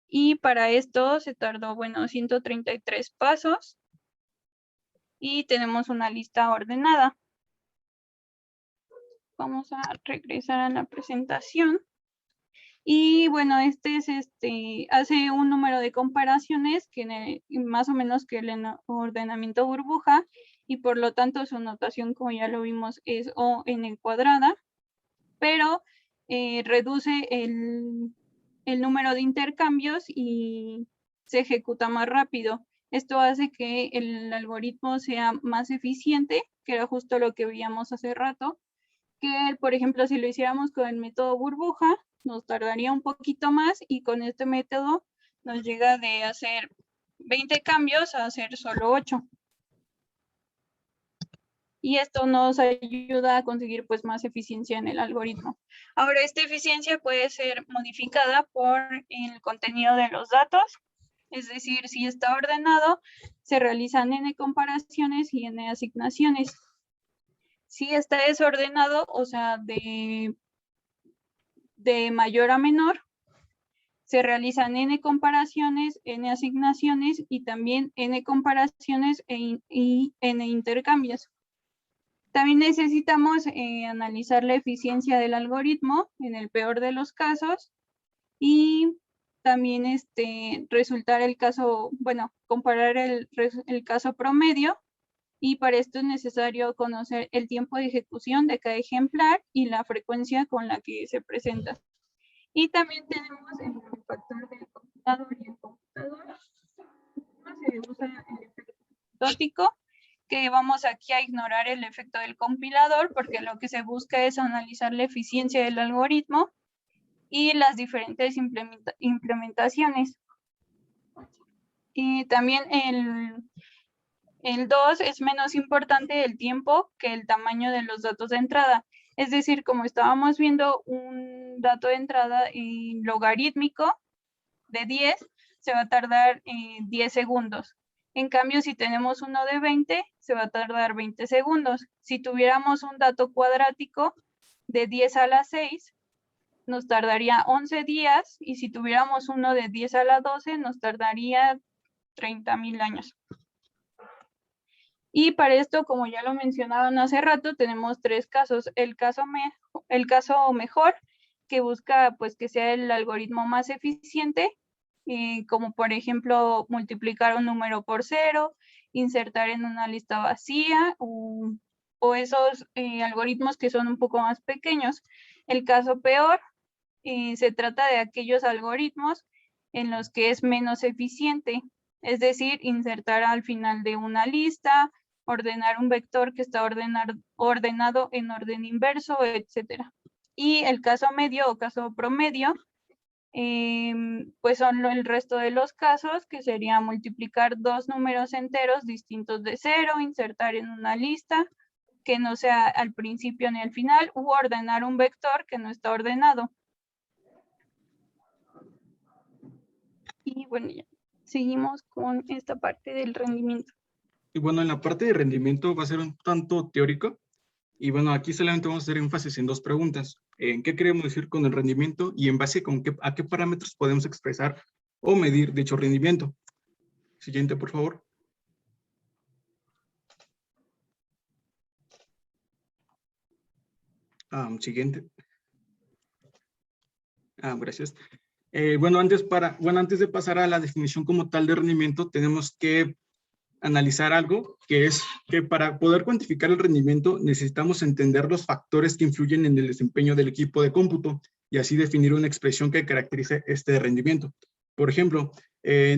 Y para esto se tardó, bueno, 133 pasos. Y tenemos una lista ordenada. Vamos a regresar a la presentación. Y bueno, hace un número de comparaciones que más o menos que el ordenamiento burbuja, y por lo tanto su notación, como ya lo vimos, es O(n) cuadrada, pero reduce el número de intercambios y se ejecuta más rápido. Esto hace que el algoritmo sea más eficiente, que era justo lo que veíamos hace rato, que por ejemplo si lo hiciéramos con el método burbuja, nos tardaría un poquito más, y con este método nos llega de hacer 20 cambios a hacer solo 8. Y esto nos ayuda a conseguir pues más eficiencia en el algoritmo. Ahora, esta eficiencia puede ser modificada por el contenido de los datos, es decir, si está ordenado, se realizan n comparaciones y n asignaciones. Si está desordenado, o sea, de mayor a menor, se realizan n comparaciones, n asignaciones y también n comparaciones y n intercambios. También necesitamos analizar la eficiencia del algoritmo en el peor de los casos, y también resultar el caso, bueno, comparar el caso promedio, y para esto es necesario conocer el tiempo de ejecución de cada ejemplar y la frecuencia con la que se presenta. Y también tenemos el factor del computador y el computador. Se usa el efecto asintótico, que vamos aquí a ignorar el efecto del compilador, porque lo que se busca es analizar la eficiencia del algoritmo y las diferentes implementaciones. Y también el 2 es menos importante el tiempo que el tamaño de los datos de entrada. Es decir, como estábamos viendo, un dato de entrada logarítmico de 10 se va a tardar 10 segundos. En cambio, si tenemos uno de 20, se va a tardar 20 segundos. Si tuviéramos un dato cuadrático de 10 a la 6, nos tardaría 11 días, y si tuviéramos uno de 10 a la 12, nos tardaría 30.000 años. Y para esto, como ya lo mencionaban hace rato, tenemos 3 casos. El caso mejor, que busca pues que sea el algoritmo más eficiente, como por ejemplo multiplicar un número por 0, insertar en una lista vacía, o esos algoritmos que son un poco más pequeños. El caso peor, se trata de aquellos algoritmos en los que es menos eficiente, es decir, insertar al final de una lista, ordenar un vector que está ordenado en orden inverso, etc. Y el caso medio o caso promedio, pues son el resto de los casos, que sería multiplicar 2 números enteros distintos de 0, insertar en una lista que no sea al principio ni al final, u ordenar un vector que no está ordenado. Y bueno, ya seguimos con esta parte del rendimiento. Y bueno, en la parte de rendimiento va a ser un tanto teórico. Y bueno, aquí solamente vamos a hacer énfasis en 2 preguntas. ¿En qué queremos decir con el rendimiento y en base a qué parámetros podemos expresar o medir dicho rendimiento? Siguiente, por favor. Siguiente. Gracias. Bueno, antes de pasar a la definición como tal de rendimiento, tenemos que analizar algo, que es que para poder cuantificar el rendimiento necesitamos entender los factores que influyen en el desempeño del equipo de cómputo y así definir una expresión que caracterice este rendimiento. Por ejemplo,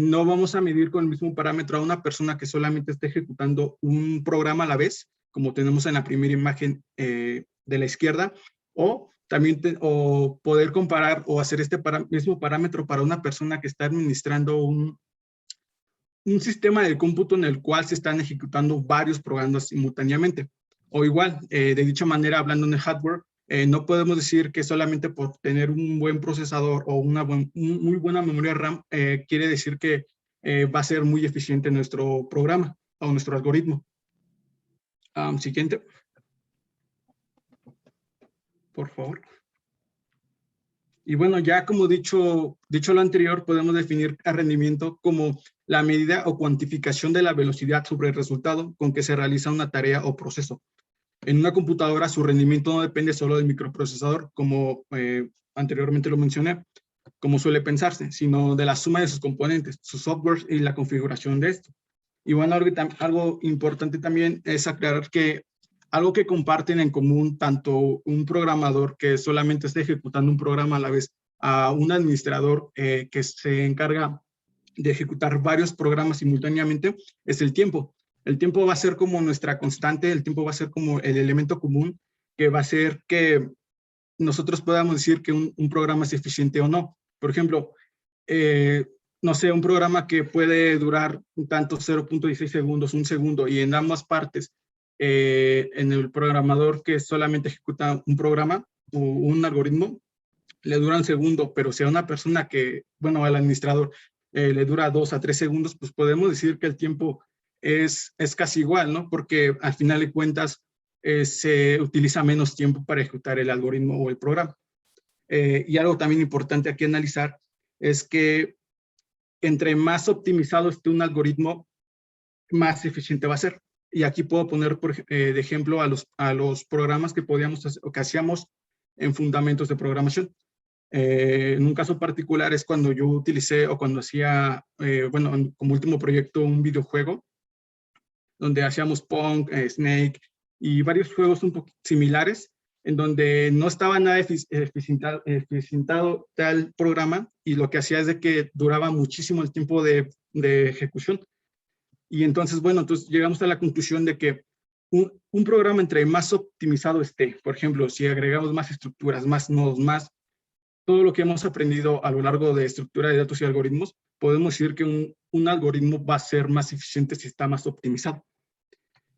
no vamos a medir con el mismo parámetro a una persona que solamente esté ejecutando un programa a la vez, como tenemos en la primera imagen de la izquierda, o también o poder comparar o hacer este mismo parámetro para una persona que está administrando un sistema de cómputo en el cual se están ejecutando varios programas simultáneamente. O igual, de dicha manera, hablando en el hardware, no podemos decir que solamente por tener un buen procesador o una muy buena memoria RAM quiere decir que va a ser muy eficiente nuestro programa o nuestro algoritmo. Siguiente. Por favor. Y bueno, ya como dicho lo anterior, podemos definir el rendimiento como la medida o cuantificación de la velocidad sobre el resultado con que se realiza una tarea o proceso. En una computadora, su rendimiento no depende solo del microprocesador, como anteriormente lo mencioné, como suele pensarse, sino de la suma de sus componentes, sus softwares y la configuración de esto. Y bueno, algo importante también es aclarar que algo que comparten en común tanto un programador que solamente está ejecutando un programa a la vez a un administrador que se encarga de ejecutar varios programas simultáneamente es el tiempo. El tiempo va a ser como nuestra constante, el tiempo va a ser como el elemento común que va a hacer que nosotros podamos decir que un programa es eficiente o no. Por ejemplo, no sé, un programa que puede durar un tanto 0.16 segundos, un segundo, y en ambas partes, en el programador que solamente ejecuta un programa o un algoritmo, le dura un segundo, pero si a una persona que, bueno, al administrador le dura 2 a 3 segundos, pues podemos decir que el tiempo es casi igual, ¿no? Porque al final de cuentas se utiliza menos tiempo para ejecutar el algoritmo o el programa. Y algo también importante aquí analizar es que entre más optimizado esté un algoritmo, más eficiente va a ser. Y aquí puedo poner de ejemplo a los programas que podíamos hacer, o que hacíamos en fundamentos de programación. En un caso particular es cuando yo utilicé o cuando hacía, bueno, como último proyecto un videojuego donde hacíamos Pong, Snake y varios juegos un poco similares en donde no estaba nada eficientado tal programa y lo que hacía es de que duraba muchísimo el tiempo de ejecución. Y entonces, bueno, entonces llegamos a la conclusión de que un programa entre más optimizado esté, por ejemplo, si agregamos más estructuras, más nodos, más todo lo que hemos aprendido a lo largo de estructura de datos y algoritmos, podemos decir que un algoritmo va a ser más eficiente si está más optimizado.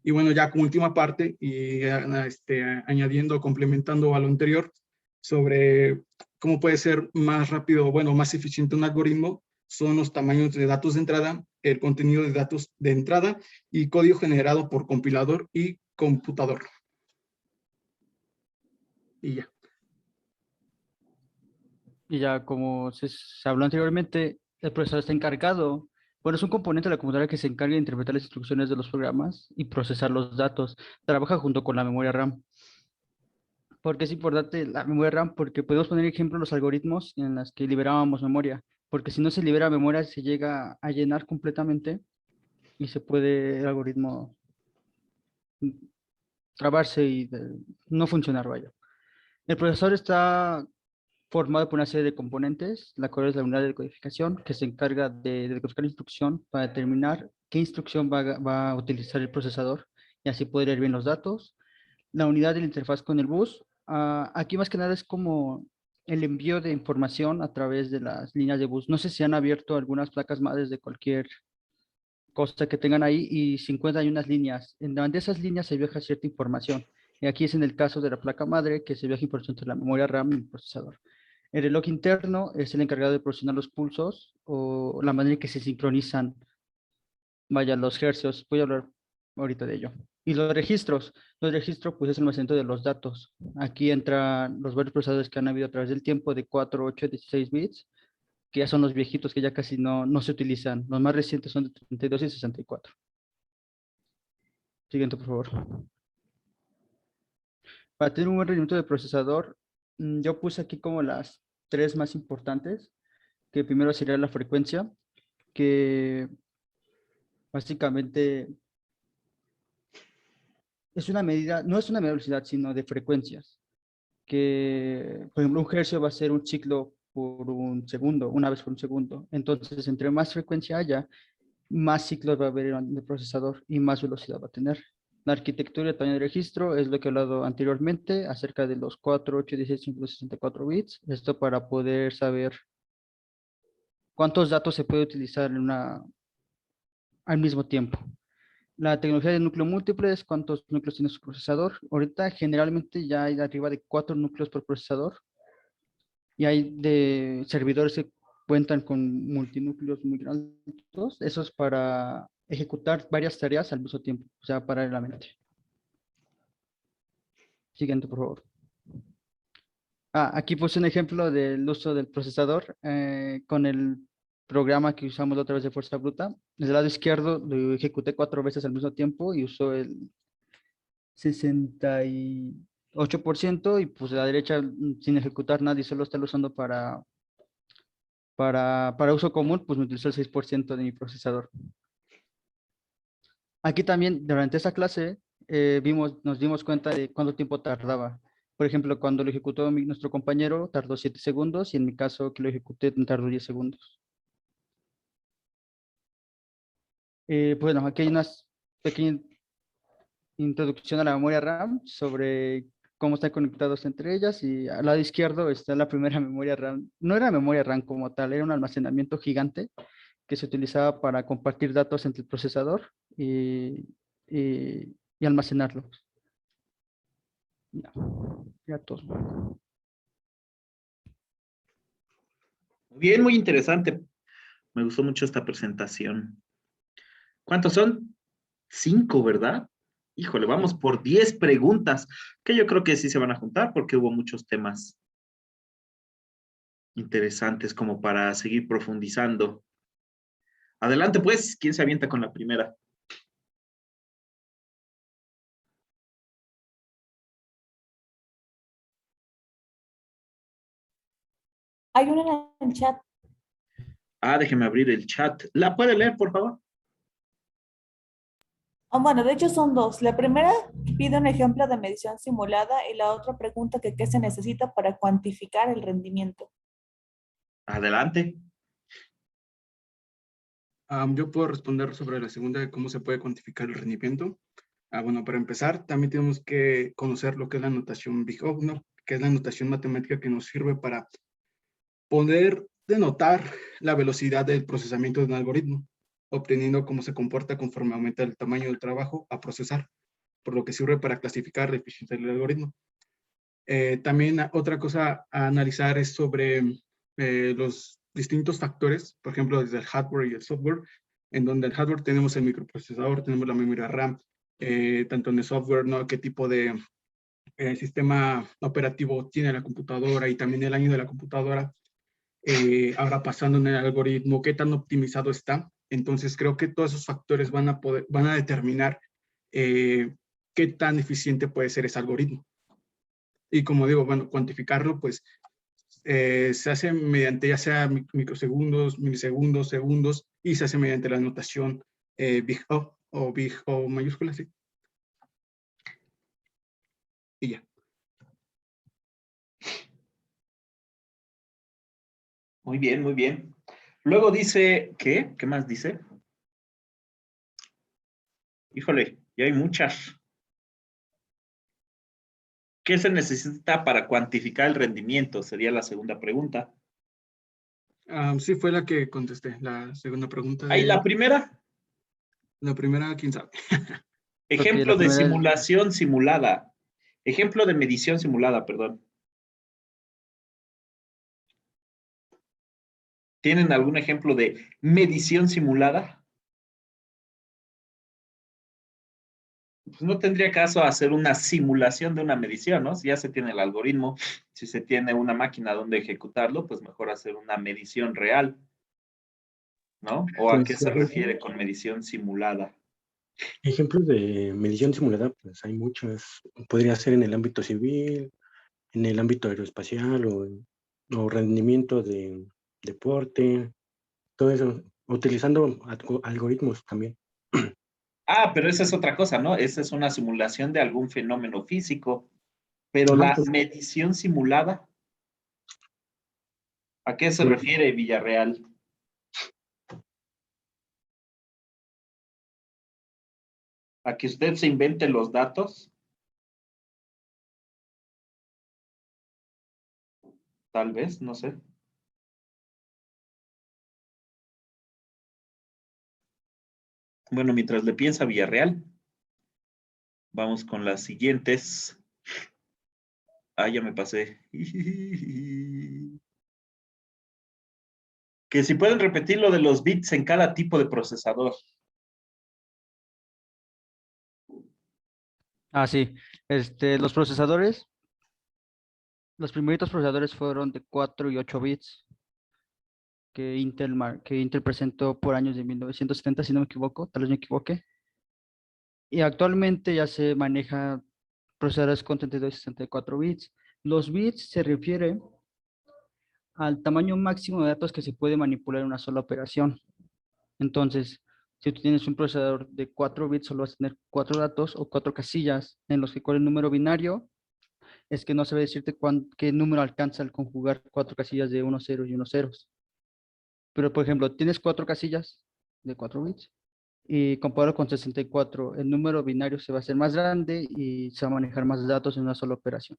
Y bueno, ya como última parte, y añadiendo, complementando a lo anterior, sobre cómo puede ser más rápido, bueno, más eficiente un algoritmo, son los tamaños de datos de entrada, el contenido de datos de entrada y código generado por compilador y computador. Y ya. Y ya como se habló anteriormente, el procesador está encargado, bueno, es un componente de la computadora que se encarga de interpretar las instrucciones de los programas y procesar los datos. Trabaja junto con la memoria RAM. ¿Por qué es importante la memoria RAM? Porque podemos poner ejemplo los algoritmos en los que liberábamos memoria. Porque si no se libera memoria, se llega a llenar completamente y se puede el algoritmo trabarse y no funcionar, vaya. El procesador está formado por una serie de componentes, la cual es la unidad de decodificación, que se encarga de decodificar la instrucción para determinar qué instrucción va a utilizar el procesador y así poder leer bien los datos. La unidad de la interfaz con el bus, aquí más que nada es como el envío de información a través de las líneas de bus. No sé si han abierto algunas placas madres de cualquier cosa que tengan ahí y se encuentran unas líneas. En de esas líneas se viaja cierta información. Y aquí es en el caso de la placa madre que se viaja información entre la memoria RAM y el procesador. El reloj interno es el encargado de proporcionar los pulsos o la manera en que se sincronizan, vaya, los hercios. Voy a hablar ahorita de ello. Y los registros pues es el almacenamiento de los datos. Aquí entran los varios procesadores que han habido a través del tiempo de 4, 8, 16 bits, que ya son los viejitos que ya casi no se utilizan. Los más recientes son de 32 y 64. Siguiente, por favor. Para tener un buen rendimiento de procesador, yo puse aquí como las 3 más importantes, que primero sería la frecuencia, que básicamente es una medida, no es una medida de velocidad, sino de frecuencias, que por ejemplo un hercio va a ser un ciclo por un segundo, una vez por un segundo. Entonces, entre más frecuencia haya, más ciclos va a haber en el procesador y más velocidad va a tener. La arquitectura y tamaño de registro es lo que he hablado anteriormente acerca de los 4, 8, 16, 64 bits. Esto para poder saber cuántos datos se puede utilizar al mismo tiempo. La tecnología de núcleo múltiple es cuántos núcleos tiene su procesador. Ahorita generalmente ya hay arriba de 4 núcleos por procesador. Y hay de servidores que cuentan con multinúcleos muy altos. Eso es para ejecutar varias tareas al mismo tiempo, o sea, paralelamente. Siguiente, por favor. Aquí puse un ejemplo del uso del procesador con el programa que usamos la otra vez de fuerza bruta. Del lado izquierdo lo ejecuté 4 veces al mismo tiempo y usó el 68% y pues a la derecha sin ejecutar nada y solo estarlo usando para uso común, pues me utilizó el 6% de mi procesador. Aquí también durante esa clase nos dimos cuenta de cuánto tiempo tardaba. Por ejemplo, cuando lo ejecutó nuestro compañero tardó 7 segundos y en mi caso que lo ejecuté tardó 10 segundos. Bueno, aquí hay una pequeña introducción a la memoria RAM sobre cómo están conectados entre ellas y al lado izquierdo está la primera memoria RAM. No era memoria RAM como tal, era un almacenamiento gigante que se utilizaba para compartir datos entre el procesador y almacenarlos. Ya todo. Bien, muy interesante. Me gustó mucho esta presentación. ¿Cuántos son? 5, ¿verdad? Híjole, vamos por 10 preguntas, que yo creo que sí se van a juntar porque hubo muchos temas interesantes como para seguir profundizando. Adelante, pues, ¿quién se avienta con la primera? Hay una en el chat. Déjeme abrir el chat. ¿La puede leer, por favor? Bueno, de hecho son 2. La primera pide un ejemplo de medición simulada y la otra pregunta que qué se necesita para cuantificar el rendimiento. Adelante. Yo puedo responder sobre la segunda de cómo se puede cuantificar el rendimiento. Bueno, para empezar, también tenemos que conocer lo que es la notación Big O, ¿no? Que es la notación matemática que nos sirve para poder denotar la velocidad del procesamiento de un algoritmo, obteniendo cómo se comporta conforme aumenta el tamaño del trabajo a procesar, por lo que sirve para clasificar la eficiencia del algoritmo. También otra cosa a analizar es sobre los distintos factores, por ejemplo, desde el hardware y el software, en donde el hardware tenemos el microprocesador, tenemos la memoria RAM, tanto en el software, ¿no? Qué tipo de sistema operativo tiene la computadora y también el año de la computadora. Ahora pasando en el algoritmo, qué tan optimizado está. Entonces creo que todos esos factores van a determinar qué tan eficiente puede ser ese algoritmo. Y como digo, bueno, cuantificarlo pues se hace mediante ya sea microsegundos, milisegundos, segundos, y se hace mediante la notación Big O o Big O mayúscula, sí. Y ya. Muy bien, muy bien. Luego dice, ¿qué? ¿Qué más dice? Híjole, ya hay muchas. ¿Qué se necesita para cuantificar el rendimiento? Sería la segunda pregunta. Sí, fue la que contesté, la segunda pregunta. ¿Ahí la primera? La primera, quién sabe. Ejemplo de simulación simulada. Ejemplo de medición simulada, perdón. ¿Tienen algún ejemplo de medición simulada? Pues no tendría caso hacer una simulación de una medición, ¿no? Si ya se tiene el algoritmo, si se tiene una máquina donde ejecutarlo, pues mejor hacer una medición real, ¿no? ¿O a qué se refiere con medición simulada? Ejemplos de medición simulada, pues hay muchos. Podría ser en el ámbito civil, en el ámbito aeroespacial o rendimiento de deporte, todo eso, utilizando algoritmos también. Pero esa es otra cosa, ¿no? Esa es una simulación de algún fenómeno físico, pero la medición simulada, ¿A qué se refiere Villarreal? ¿A que usted se invente los datos? Tal vez, no sé. Bueno, mientras le piensa Villarreal, vamos con las siguientes. Ah, ya me pasé. Que si pueden repetir lo de los bits en cada tipo de procesador. Ah, sí. Los procesadores, los primeritos procesadores fueron de 4 y 8 bits que Intel presentó por años de 1970, si no me equivoco, tal vez me equivoque. Y actualmente ya se maneja procesadores con 32 y 64 bits. Los bits se refiere al tamaño máximo de datos que se puede manipular en una sola operación. Entonces, si tú tienes un procesador de 4 bits, solo vas a tener 4 datos o 4 casillas en los que cuál es el número binario, es que no sabe decirte qué número alcanza al conjugar 4 casillas de 1 0 y 1 0. Pero, por ejemplo, tienes 4 casillas de 4 bits y comparado con 64, el número binario se va a hacer más grande y se va a manejar más datos en una sola operación.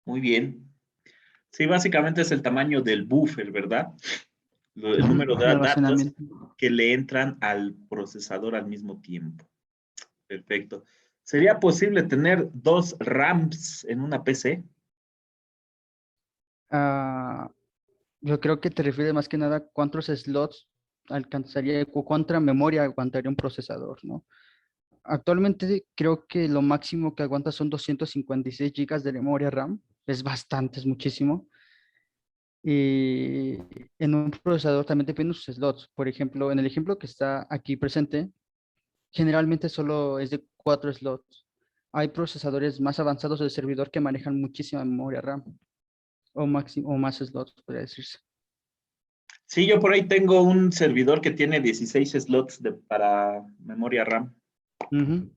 Muy bien. Sí, básicamente es el tamaño del buffer, ¿verdad? El número de De datos almacenamiento. que le entran al procesador al mismo tiempo. Perfecto. ¿Sería posible tener 2 RAMs en una PC? Yo creo que te refieres más que nada a cuántos slots alcanzaría o cuánta memoria aguantaría un procesador, ¿no? Actualmente creo que lo máximo que aguanta son 256 gigas de memoria RAM. Es bastante, es muchísimo. Y en un procesador también depende de sus slots. Por ejemplo, en el ejemplo que está aquí presente, generalmente solo es de 4 slots. Hay procesadores más avanzados del servidor que manejan muchísima memoria RAM o, o más slots, podría decirse. Sí, yo por ahí tengo un servidor que tiene 16 slots para memoria RAM. Ujú.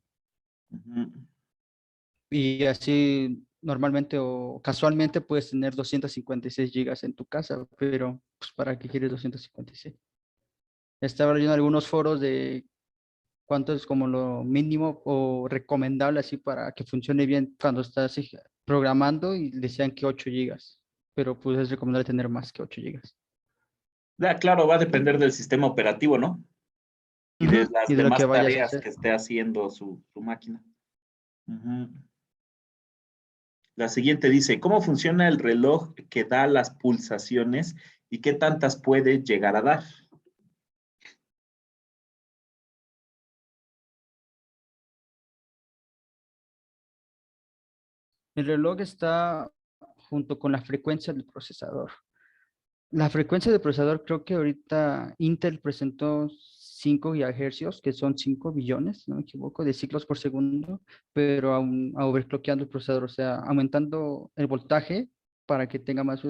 Ujú. Y así normalmente o casualmente puedes tener 256 gigas en tu casa, pero pues, ¿para qué quieres 256? Estaba leyendo algunos foros de cuánto es como lo mínimo o recomendable así para que funcione bien cuando estás programando y decían que 8 gigas, pero pues es recomendable tener más que 8 gigas. Claro, va a depender del sistema operativo, ¿no? Y de las Y de lo que demás vayas a tareas hacer. que esté haciendo su máquina. Ujú. La siguiente dice, ¿cómo funciona el reloj que da las pulsaciones y qué tantas puede llegar a dar? El reloj está junto con la frecuencia del procesador. La frecuencia del procesador, creo que ahorita Intel presentó 5 GHz, que son 5 billones, si no me equivoco, de ciclos por segundo, pero overclockeando el procesador, o sea, aumentando el voltaje para que tenga más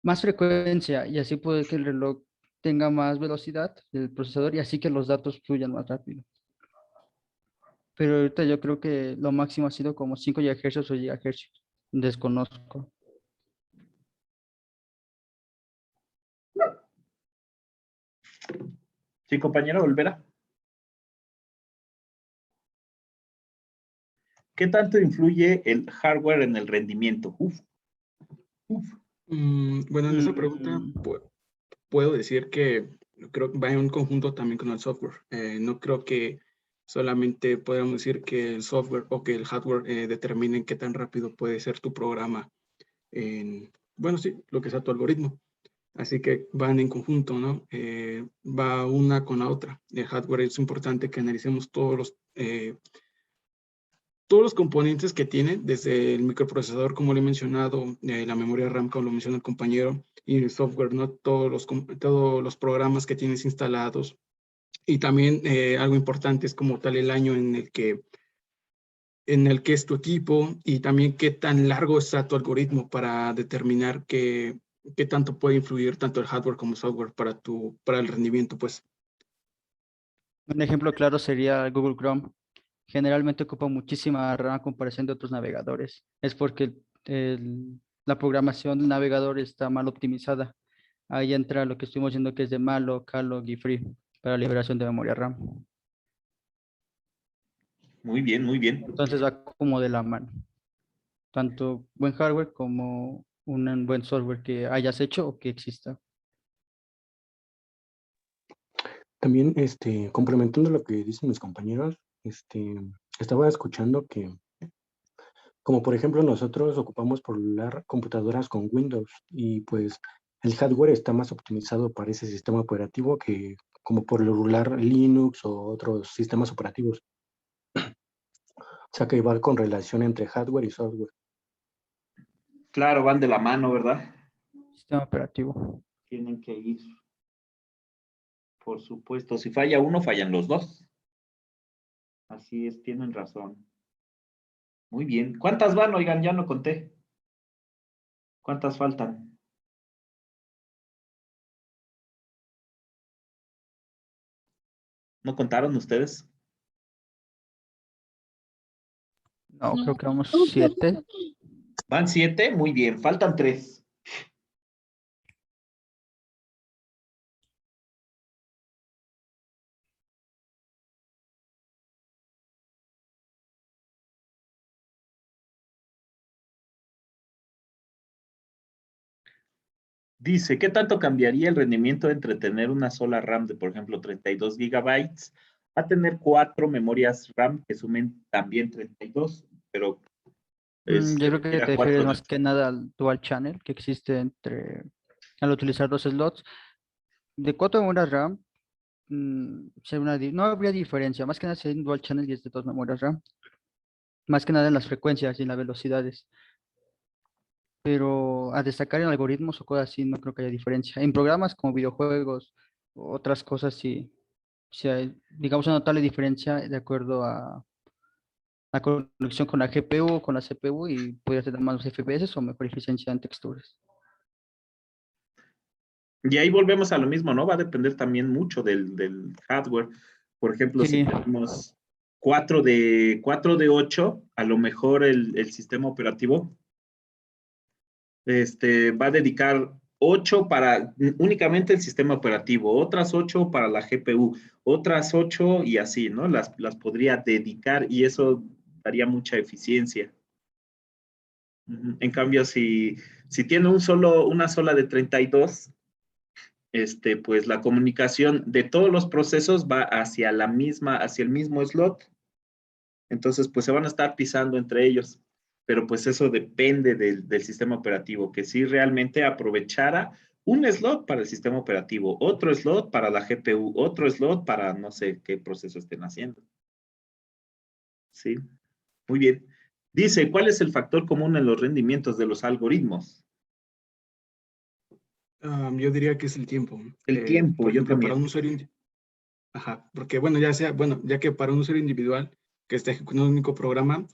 más frecuencia y así puede que el reloj tenga más velocidad del procesador y así que los datos fluyan más rápido. Pero ahorita yo creo que lo máximo ha sido como 5 GHz o GHz. Desconozco. Sí, compañero, volverá. ¿Qué tanto influye el hardware en el rendimiento? Bueno, en esa pregunta puedo decir que creo que va en un conjunto también con el software. No creo que solamente podamos decir que el software o que el hardware determinen qué tan rápido puede ser tu programa bueno, sí, lo que sea tu algoritmo. Así que van en conjunto, ¿no? Va una con la otra. El hardware es importante que analicemos todos los componentes que tiene, desde el microprocesador, como le he mencionado, la memoria RAM, como lo menciona el compañero, y el software, ¿no? Todos los programas que tienes instalados. Y también algo importante es como tal el año en el que es tu equipo y también qué tan largo está tu algoritmo para determinar qué tanto puede influir tanto el hardware como software para el rendimiento, pues. Un ejemplo claro sería Google Chrome. generalmente ocupa muchísima RAM a comparación de otros navegadores. Es porque la programación del navegador está mal optimizada. Ahí entra lo que estuvimos viendo que es de malloc, calloc y free para liberación de memoria RAM. Muy bien, muy bien. Entonces va como de la mano. Tanto buen hardware como un buen software que hayas hecho o que exista. También, complementando lo que dicen mis compañeros, estaba escuchando que, como por ejemplo, nosotros ocupamos por computadoras con Windows y pues el hardware está más optimizado para ese sistema operativo que como por lo regular Linux o otros sistemas operativos. O sea que va con relación entre hardware y software. Claro, van de la mano, ¿verdad? Sistema operativo. Tienen que ir. Por supuesto, si falla uno, fallan los dos. Así es, tienen razón. Muy bien. ¿Cuántas van? Oigan, ya no conté. ¿Cuántas faltan? ¿No contaron ustedes? No, creo que vamos 7. Van 7, muy bien. Faltan 3. Dice, ¿qué tanto cambiaría el rendimiento entre tener una sola RAM de, por ejemplo, 32 gigabytes a tener 4 memorias RAM que sumen también 32? Pero Yo creo que te refieres 4 más que nada al dual channel que existe al utilizar dos slots. De 4 memorias RAM, no habría diferencia. Más que nada sería un dual channel y es de 2 memorias RAM. Más que nada en las frecuencias y en las velocidades. Pero a destacar en algoritmos o cosas así, no creo que haya diferencia. En programas como videojuegos o otras cosas, sí hay, digamos, una notable diferencia de acuerdo a la conexión con la GPU o con la CPU y podría tener más FPS o mejor eficiencia en texturas. Y ahí volvemos a lo mismo, ¿no? Va a depender también mucho del hardware. Por ejemplo, si Sí. tenemos 4 de 8, a lo mejor el sistema operativo va a dedicar 8 para únicamente el sistema operativo, otras 8 para la GPU, otras 8 y así, ¿no? Las podría dedicar y eso daría mucha eficiencia. En cambio, si tiene una sola de 32, pues la comunicación de todos los procesos va hacia el mismo slot. Entonces, pues se van a estar pisando entre ellos. Pero pues eso depende del sistema operativo, que si realmente aprovechara un slot para el sistema operativo, otro slot para la GPU, otro slot para no sé qué proceso estén haciendo. Sí, muy bien. Dice, ¿cuál es el factor común en los rendimientos de los algoritmos? Yo diría que es el tiempo. El tiempo, Por yo ejemplo, también. para un usuario, porque bueno, ya que para un usuario individual que está ejecutando un único programa,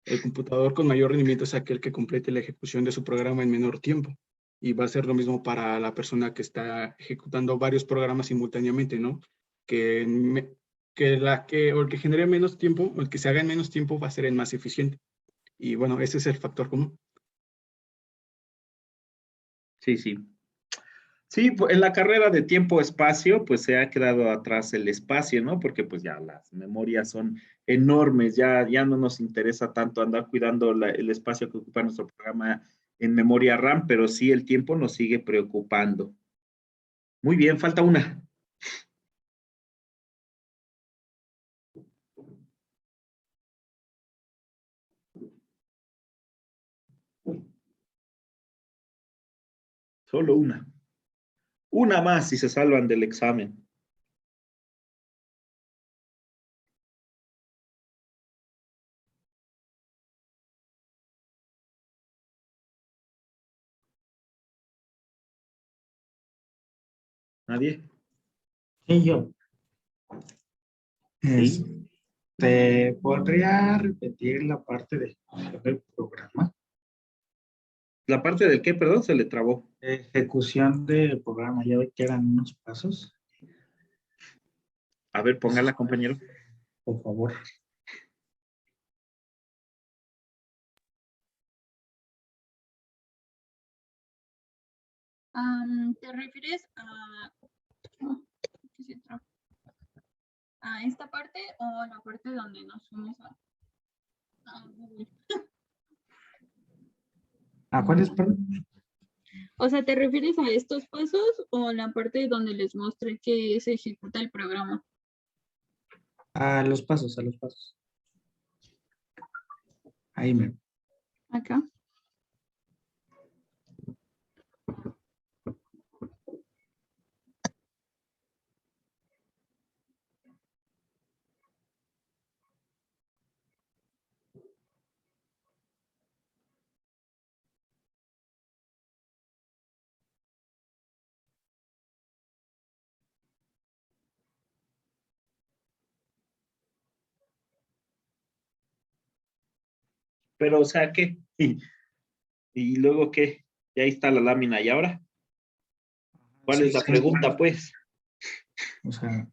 el computador con mayor rendimiento es aquel que complete la ejecución de su programa en menor tiempo. Y va a ser lo mismo para la persona que está ejecutando varios programas simultáneamente, ¿no? O el que genere menos tiempo, o el que se haga en menos tiempo va a ser el más eficiente. Y bueno, ese es el factor común. Sí, sí. Sí, en la carrera de tiempo-espacio, pues se ha quedado atrás el espacio, ¿no? Porque pues ya las memorias son enormes, ya no nos interesa tanto andar cuidando el espacio que ocupa nuestro programa en memoria RAM, pero sí el tiempo nos sigue preocupando. Muy bien, falta una. Solo una. Una más y se salvan del examen. ¿Nadie? Sí, yo. Sí. ¿Podría repetir la parte del programa? ¿La parte del qué, perdón? Se le trabó. Ejecución del programa, ya ve que eran unos pasos. A ver, póngala, compañero. Por favor. ¿Te refieres a, ¿qué se traba? ¿A esta parte o la parte donde nos fuimos a Google? ¿A cuáles, perdón? O sea, ¿te refieres a estos pasos o la parte donde les mostré que se ejecuta el programa? A los pasos, a los pasos. Ahí me. Acá. Pero, o sea, ¿qué? ¿Y luego qué? Ya ahí está la lámina. ¿Y ahora? ¿Cuál Sí, es la sí. pregunta, pues? O sea,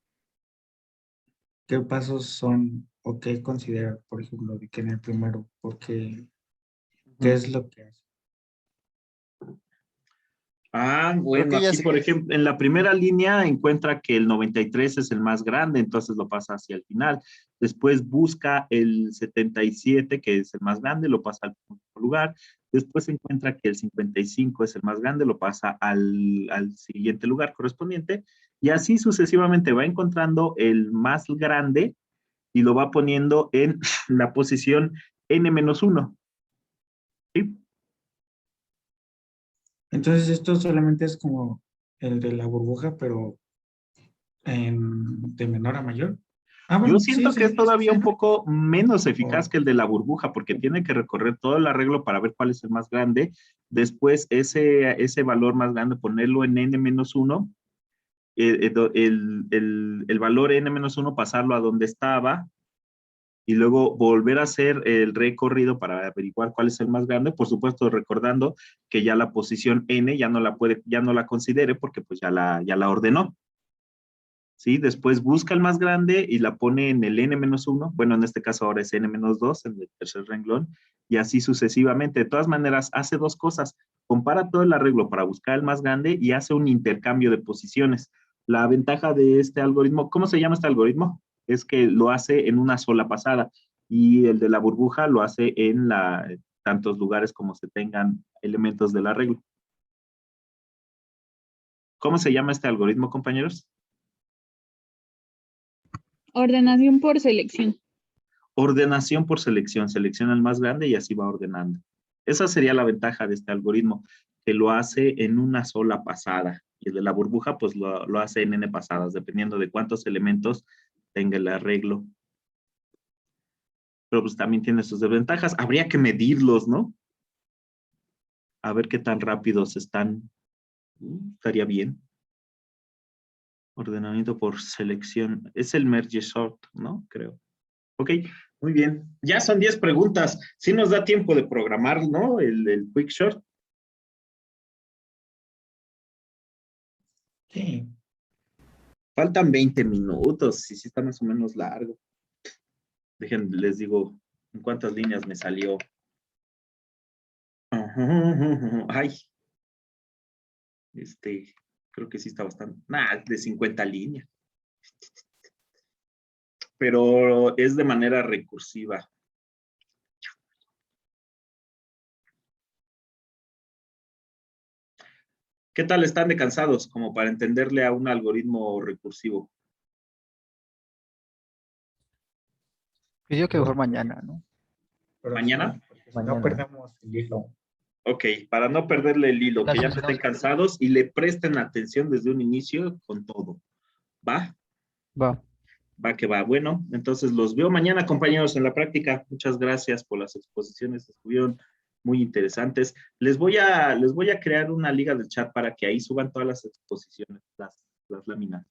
¿qué pasos son o qué considera, por ejemplo, de que en el primero? Porque, ¿qué es lo que hace? Ah, Creo bueno, que ya aquí, sé. por ejemplo, en la primera línea encuentra que el 93 es el más grande, entonces lo pasa hacia el final. Después busca el 77, que es el más grande, lo pasa al último lugar. Después encuentra que el 55 es el más grande, lo pasa al siguiente lugar correspondiente. Y así sucesivamente va encontrando el más grande y lo va poniendo en la posición N-1. ¿Sí? Entonces, esto solamente es como el de la burbuja, pero de menor a mayor. Ah, Yo bueno, sí, siento que sí, es sí, sí, todavía un sí. poco menos eficaz Oh. que el de la burbuja, porque tiene que recorrer todo el arreglo para ver cuál es el más grande. Después, ese valor más grande, ponerlo en N-1, el valor N-1, pasarlo a donde estaba, y luego volver a hacer el recorrido para averiguar cuál es el más grande, por supuesto recordando que ya la posición N ya no la considere porque pues ya la ordenó. ¿Sí? Después busca el más grande y la pone en el N-1, bueno, en este caso ahora es N-2, en el tercer renglón, y así sucesivamente. De todas maneras, hace dos cosas. Compara todo el arreglo para buscar el más grande y hace un intercambio de posiciones. La ventaja de este algoritmo, ¿cómo se llama este algoritmo? Es que lo hace en una sola pasada y el de la burbuja lo hace en tantos lugares como se tengan elementos del arreglo. ¿Cómo se llama este algoritmo, compañeros? Ordenación por selección. Ordenación por selección. Selecciona el más grande y así va ordenando. Esa sería la ventaja de este algoritmo, que lo hace en una sola pasada. Y el de la burbuja, pues lo hace en n pasadas, dependiendo de cuántos elementos tenga el arreglo. Pero pues también tiene sus desventajas. Habría que medirlos, ¿no? A ver qué tan rápidos están. Estaría bien. Ordenamiento por selección. Es el merge sort, ¿no? Creo. Ok, muy bien. Ya son 10 preguntas. Sí nos da tiempo de programar, ¿no? El quick short. Sí. Faltan 20 minutos y sí está más o menos largo. Dejen, les digo en cuántas líneas me salió. Ay. Creo que sí está bastante. Nah, de 50 líneas. Pero es de manera recursiva. ¿Qué tal están de cansados como para entenderle a un algoritmo recursivo? Yo digo que mejor mañana, ¿no? Pero ¿Mañana? sí, porque si no perdemos el hilo. Ok, para no perderle el hilo, La que ya no solución. estén cansados y le presten atención desde un inicio con todo. ¿Va? Va. Va que va. Bueno, entonces los veo mañana, compañeros, en la práctica. Muchas gracias por las exposiciones, estuvieron muy interesantes. Les voy a crear una liga de chat para que ahí suban todas las exposiciones, las láminas.